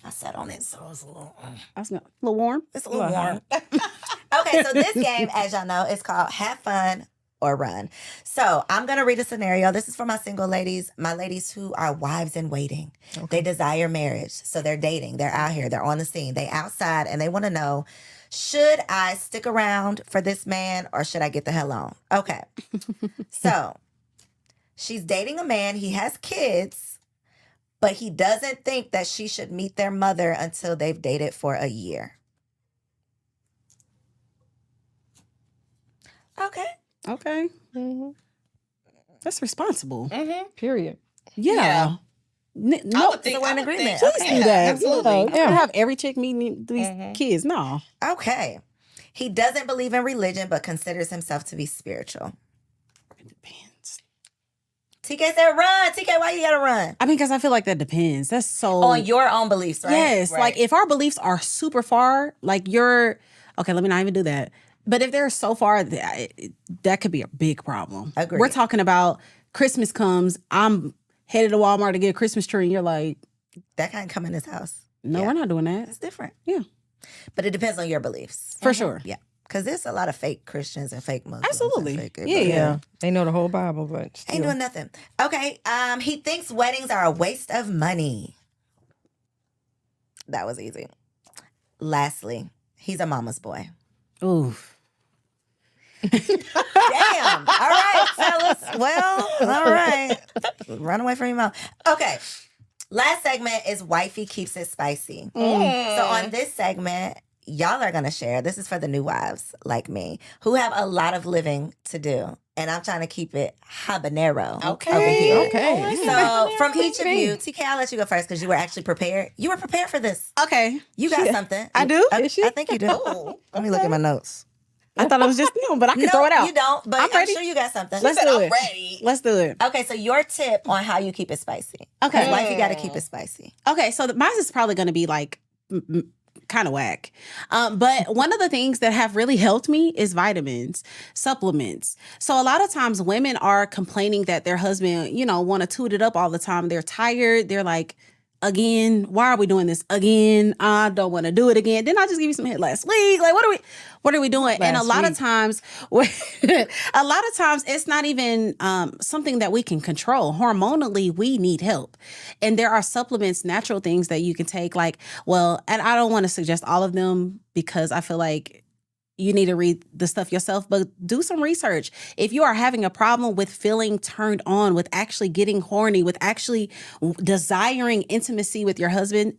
I sat on it, so it's a little, I was gonna, a little warm. it's a little warm. Okay, so this game, as y'all know, is called Have Fun or Run. So I'm going to read a scenario. This is for my single ladies, my ladies who are wives in waiting. They desire marriage. So they're dating. They're out here. They're on the scene. They outside and they want to know, should I stick around for this man or should I get the hell on? Okay. So she's dating a man. He has kids, but he doesn't think that she should meet their mother until they've dated for a year. Okay. Okay. Mm-hmm. That's responsible. Period. Yeah. No, would think- so we're in I would agreement. think- Okay. do that. Absolutely. Yeah. Have every chick meeting these kids. No. Okay. He doesn't believe in religion, but considers himself to be spiritual. It depends. TK said run. TK, why you gotta run? I mean, because I feel like that depends. That's so. On your own beliefs, right? Yes. Right. Like if our beliefs are super far, like you're. Okay, let me not even do that. But if they're so far, that could be a big problem. Agreed. We're talking about Christmas comes. I'm headed to Walmart to get a Christmas tree, and you're like, that can't come in this house. no, Yeah. we're not doing that. It's different. Yeah. But it depends on your beliefs. For sure. Yeah. Because there's a lot of fake Christians and fake Muslims. and Absolutely. fake Yeah, everybody. Yeah. They know the whole Bible, but still. Ain't doing nothing. Okay. He thinks weddings are a waste of money. That was easy. Lastly, he's a mama's boy. Ooh. Damn. All right, fellas. Well, all right. Run away from your mouth. Okay. Last segment is Wifey Keeps It Spicy. So on this segment, y'all are going to share. This is for the new wives like me who have a lot of living to do. And I'm trying to keep it habanero over here. Okay. So from each of you, TK, I'll let you go first because you were actually prepared. You were prepared for this. Okay. You got something. I do? I, Is she? I think you do. Let me look at my notes. I thought it was just them, but I can No, throw it out. you don't, but I'm I'm ready. sure you got something. Let's do it. ready. Let's do it. Okay, so your tip on how you keep it spicy. Okay. Because wifey got to keep it spicy. Okay, so mine is probably going to be like kind of whack. But one of the things that have really helped me is vitamins, supplements. So a lot of times women are complaining that their husband, want to toot it up all the time. They're tired. They're like, again, why are we doing this again? I don't want to do it again. Didn't I just give you some hit last week? Like, what are we doing? And a lot of times, it's not even something that we can control. Hormonally, we need help. And there are supplements, natural things that you can take. And I don't want to suggest all of them because I feel like you need to read the stuff yourself, but do some research. If you are having a problem with feeling turned on, with actually getting horny, with actually desiring intimacy with your husband,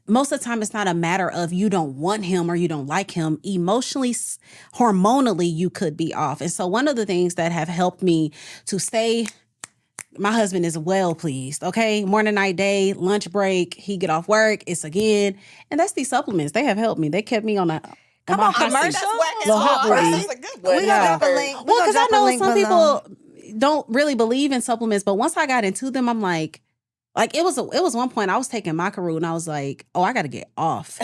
most of the time, it's not a matter of you don't want him or you don't like him. Emotionally, hormonally, you could be off. And so one of the things that have helped me to stay, my husband is well pleased, okay? Morning, night, day, lunch break, he get off work, it's again. And that's these supplements. They have helped me. They kept me on a... Come my on, hot seat. commercial. Little hot breeze. That's a good one. We gonna drop a link. Well, because I know some people don't really believe in supplements, but once I got into them, I'm like it was one point I was taking Macaroon and I was like, oh, I got to get off.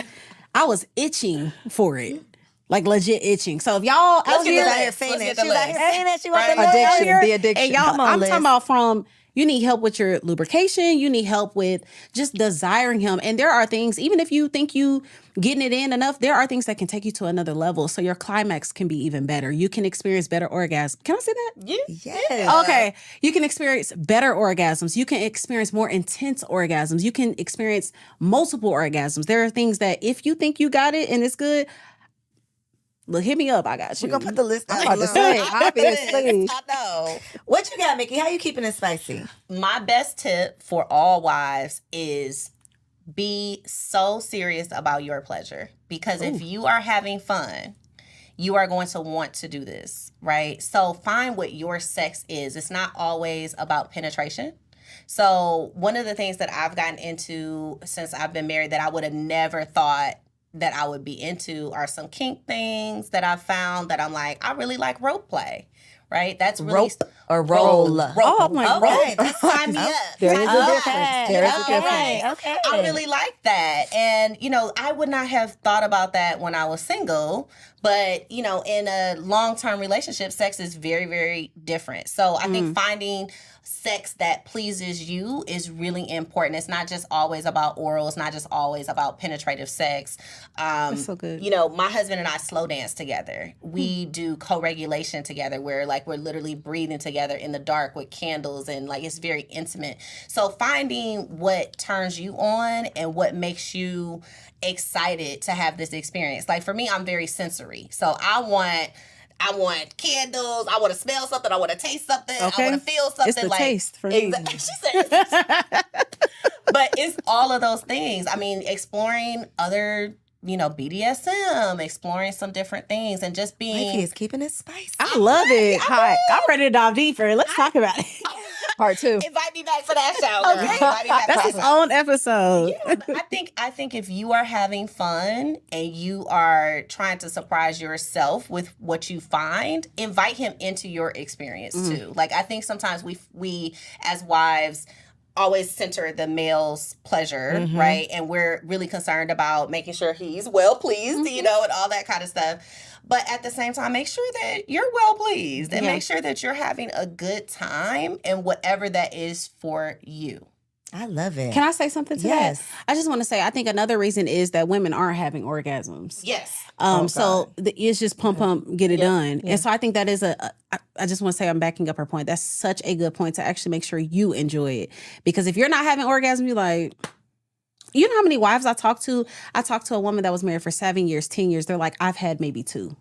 I was itching for it. Like legit itching. So if y'all out She was here, out here saying Let's it. get the She was out here list. saying it. She was Right. out Addiction, here. the addiction. and y'all, Come on, I'm Liz. talking about from You need help with your lubrication. You need help with just desiring him. And there are things, even if you think you getting it in enough, there are things that can take you to another level. So your climax can be even better. You can experience better orgasms. Can I say that? Yes. Okay. You can experience better orgasms. You can experience more intense orgasms. You can experience multiple orgasms. There are things that if you think you got it and it's good, look, hit me up. I got you. We're gonna put the list out. about to say, obviously. I know. What you got, Mickey? How you keeping it spicy? My best tip for all wives is be so serious about your pleasure, because if you are having fun, you are going to want to do this, right? So find what your sex is. It's not always about penetration. So one of the things that I've gotten into since I've been married that I would have never thought that I would be into are some kink things that I've found that I'm like, I really like rope play, right? That's really Rope or roll? Oh, my Okay, God. that's Sign me up. There is a Okay. difference. There is a difference. Okay. Okay. I really like that. And, I would not have thought about that when I was single. But, in a long-term relationship, sex is very, very different. So I think finding sex that pleases you is really important. It's not just always about oral. It's not just always about penetrative sex. That's so good. My husband and I slow dance together. We do co-regulation together where we're literally breathing together in the dark with candles and it's very intimate. So finding what turns you on and what makes you excited to have this experience. For me, I'm very sensory. So I want candles. I want to smell something. I want to taste something. Okay. I want to feel something. It's the taste for me. She said, but it's all of those things. I mean, exploring other, BDSM, exploring some different things, and just Mikey being. is keeping it spicy. I love it. Hi. I'm ready to dive deeper. Let's talk about it. Part 2. Invite me back for that show. Girl. Okay. Invite me back for That's that his show. own episode. Yeah, but I think if you are having fun and you are trying to surprise yourself with what you find, invite him into your experience too. I think sometimes we as wives always center the male's pleasure, right? And we're really concerned about making sure he's well pleased, and all that kind of stuff. But at the same time, make sure that you're well pleased and make sure that you're having a good time and whatever that is for you. I love it. Can I say something to Yes. that? I just want to say, I think another reason is that women aren't having orgasms. Yes. So it's just pump, get it done. And so I think that is I just want to say I'm backing up her point. That's such a good point to actually make sure you enjoy it. Because if you're not having orgasm, you're like, you know how many wives I talked to? I talked to a woman that was married for 7 years, 10 years. They're like, I've had maybe 2.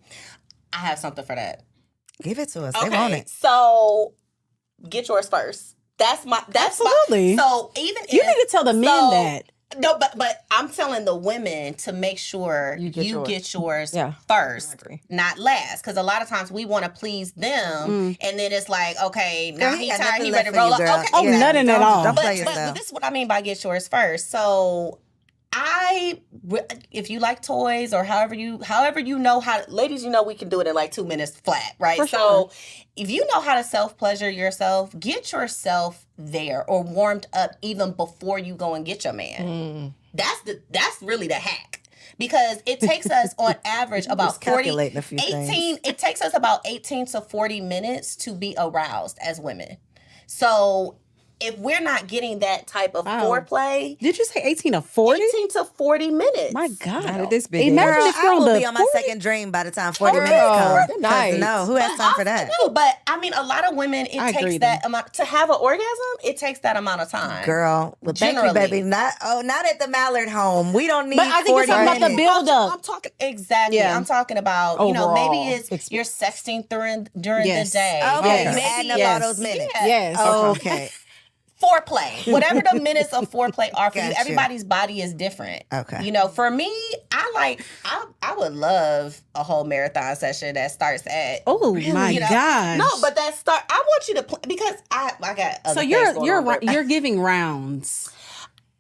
I have something for that. Give it to us. They want it. So get yours first. That's Absolutely. So even You need to tell the men that. No, but I'm telling the women to make sure you get yours Yeah, first, I agree. not last. Because a lot of times we want to please them, and then it's like, okay, now Girl, he got tired, nothing he left ready to for roll you, up. girl. Okay, Oh, nothing at all. Don't but, play but yourself. this is what I mean by get yours first. So if you like toys or however you know how, ladies, we can do it in 2 minutes flat, right? For So if you know how to self-pleasure yourself, get yourself there or warmed up even before you go and get your man. That's really the hack. Because it takes us on average about Just calculating a few 18, things. it takes us about 18 to 40 minutes to be aroused as women. So if we're not getting that type of foreplay, Did you say 18 to 40? 18 to 40 minutes. My God. Not at this big Imagine Girl, if you're I on will the be on my 40. second dream by the time 40 Girl, minutes come. good night. No, who has time for that? No, but I mean, a lot of women, it I agree, takes that amount to have an orgasm. It takes that amount of time. Girl, well, thank you, Generally. baby. Not at the Mallard home. We don't need But I think 40 you're talking about the minutes. build up. I'm talking exactly. Yeah. I'm talking about Overall maybe it's you're sexting during Yes. the day. Okay, Yes. you adding up Yes. all those minutes. Yeah. Yes. Okay. Foreplay, whatever the minutes of foreplay are for you, Gotcha. everybody's body is different. Okay. For me, I would love a whole marathon session that starts at. Oh my gosh. No, but that start. I want you to play because I got. Other So things you're going on, but- you're giving rounds.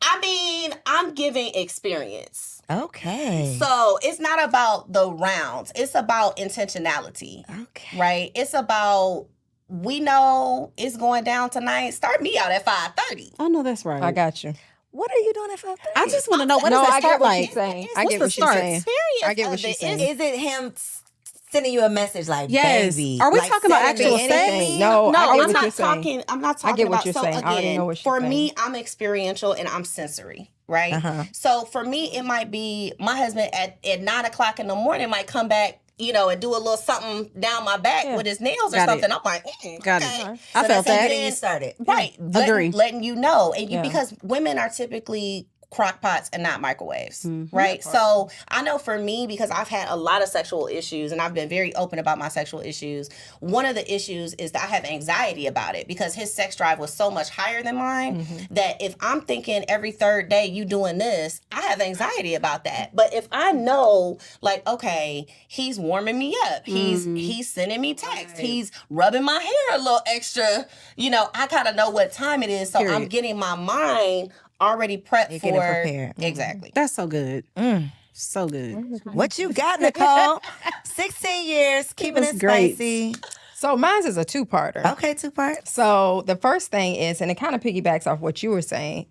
I mean, I'm giving experience. Okay. So it's not about the rounds. It's about intentionality, Okay. right? It's about we know it's going down tonight. Start me out at 5:30. I know that's right. I got you. What are you doing at 5:30? I just want to know what No, does I that get start what like? she's saying. I What's get the what she's start? saying. I get what Experience she's of it saying. is- Is it him sending you a message like, Yes. baby. Are we like, talking about sending me actual sex? anything. No, No, I get I'm what not you're saying. talking. I'm not I talking get what about. you're So saying. I already again, know what for you're me, saying. I'm experiential and I'm sensory, right? Uh-huh. So for me, it might be my husband at 9:00 in the morning might come back, and do a little something down my back Yeah. with his nails or Got it. something. I'm like, Got okay. it. So I felt that's how that. getting you started. Right. Agree. Letting you know. And Yeah. because women are typically crock pots and not microwaves, Mhm. right? So I know for me, because I've had a lot of sexual issues and I've been very open about my sexual issues, one of the issues is that I have anxiety about it because his sex drive was so much higher than mine that if I'm thinking every third day you doing this, I have anxiety about that. But if I know, like, okay, he's warming me up, he's sending me texts, he's rubbing my hair a little extra, I kind of know what time it is, so I'm Period. getting my mind already prepped You're for getting prepared. exactly. That's so good. So good. What you got, Nicole? 16 years, keeping was it great. spicy. So mine's is a two-parter. Okay, 2 parts. So the first thing is, and it kind of piggybacks off what you were saying,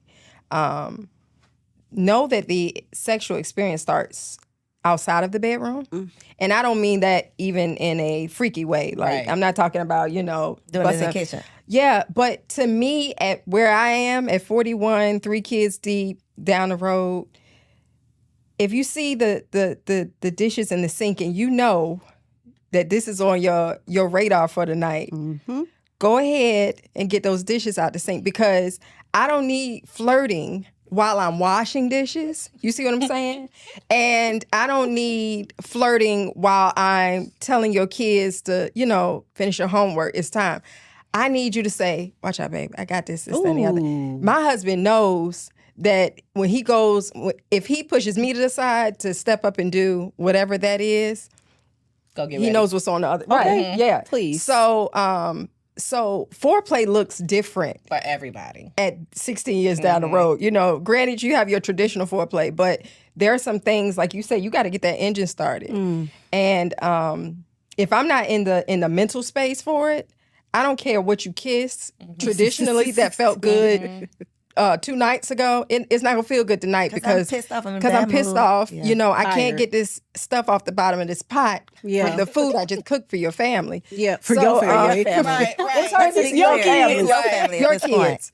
know that the sexual experience starts outside of the bedroom. And I don't mean that even in a freaky way. Like, Right. I'm not talking about, Doing it in the busting- kitchen. Yeah, but to me, at where I am at 41, 3 kids deep, down the road, if you see the dishes in the sink and you know that this is on your radar for the night, go ahead and get those dishes out the sink, because I don't need flirting while I'm washing dishes. You see what I'm saying? And I don't need flirting while I'm telling your kids to, finish your homework. It's time. I need you to say, watch out, babe. I got this, that, and the other. Ooh. My husband knows that when he goes, if he pushes me to the side to step up and do whatever that is, Go get he ready. knows what's on the other. Okay. Right. Yeah. Please. So, so foreplay looks different for everybody. at 16 years down the road. Granted, you have your traditional foreplay, but there are some things, like you say, you got to get that engine started. And if I'm not in the mental space for it, I don't care what you kiss. Traditionally, that felt good 2 nights ago. It's not gonna feel good tonight because I'm pissed off. I'm pissed off. Yeah. I Tired. can't get this stuff off the bottom of this pot Yeah. for the food I just cooked for your family. Yeah, for So, your family. Right, It's hard to It's see your your kids. family. Your family at Your this point. kids.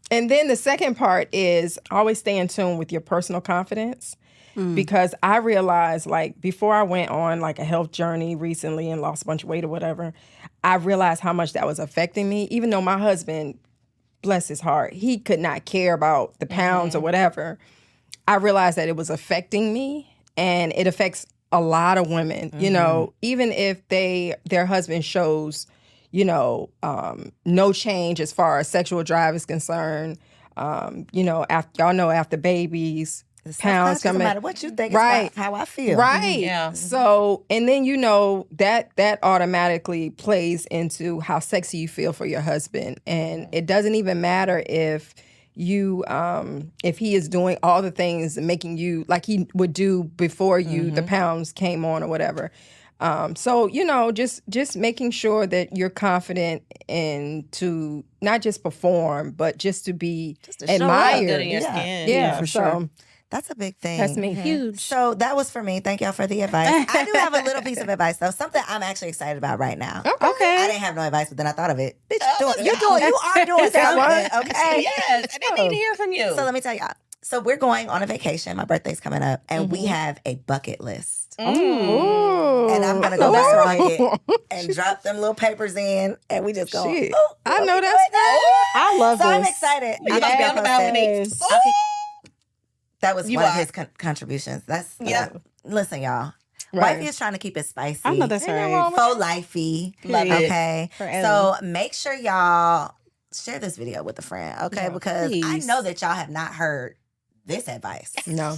And then the second part is always stay in tune with your personal confidence. Because I realized, like, before I went on like a health journey recently and lost a bunch of weight or whatever, I realized how much that was affecting me. Even though my husband, bless his heart, he could not care about the pounds or whatever. I realized that it was affecting me, and it affects a lot of women. Even if their husband shows, no change as far as sexual drive is concerned. After babies, pounds Doesn't coming. matter what you think. Right. It's about how I feel. Right. Yeah. So, and then that automatically plays into how sexy you feel for your husband. And it doesn't even matter if if he is doing all the things and making you like he would do before you the pounds came on or whatever. So just making sure that you're confident and to not just perform, but just to be to show up admired. Good in your Yeah. skin. Yeah, for so sure. That's a big thing. that's me. Huge. So that was for me. Thank y'all for the advice. I do have a little piece of advice though. Something I'm actually excited about right now. I Okay. didn't have no advice, but then I thought of it. Bitch, you are doing You got one? something, okay? Yes, and they need to hear from you. So let me tell y'all. So we're going on a vacation. My birthday's coming up, and we have a bucket list. Ooh. And I'm gonna go back to Target and drop them little papers in, and we just go. Shit. "Ooh, I what know we that's doing now?" I love So I'm this. excited. You I'll gonna keep be y'all on the posted. balcony? Yes. I'll keep- That was You one are. of his contributions. That's Yeah. Listen, y'all. Right. Wifey is trying to keep it spicy. I know that's Ain't nothing right. wrong with Faux lifey. Love it. Okay. Forever. So make sure y'all share this video with a friend. Okay. Yeah. Because I Please. know that y'all have not heard this advice. No.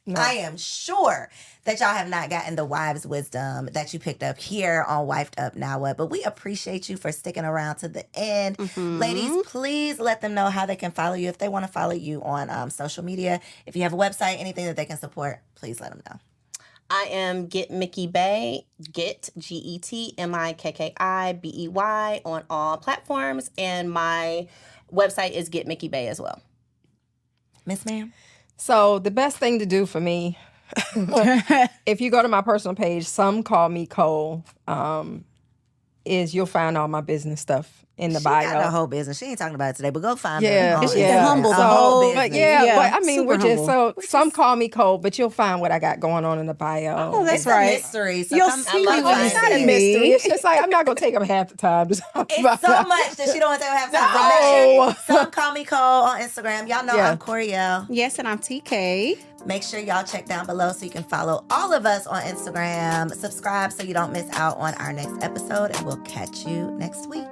No. I am sure that y'all have not gotten the wives' wisdom that you picked up here on Wifed Up Now What. But we appreciate you for sticking around to the end. Mhm. Ladies, please let them know how they can follow you if they want to follow you on social media. If you have a website, anything that they can support, please let them know. I am Get Mickey Bay, Get GetMikkibey on all platforms, and my website is Get Mickey Bay as well. Miss Ma'am? So the best thing to do for me if you go to my personal page, Some Call Me Cole, you'll find all my business stuff in the She bio. got the whole business. She ain't talking about it today, but go find Yeah, her. She's humble, the whole but business. Yeah, I mean, super we're just humble. some call me Cole, but you'll find what I got going on in the bio. Oh, that's It's right. a mystery. So You'll come, see come when you It's find not a it. mystery. It's just like I'm not gonna take up half the time to talk about It's so that. much that she don't want to have time. No. So make sure some call me Cole on Instagram. Y'all know Yeah. I'm Coriel. Yes, and I'm TK. Make sure y'all check down below so you can follow all of us on Instagram. Subscribe so you don't miss out on our next episode, and we'll catch you next week.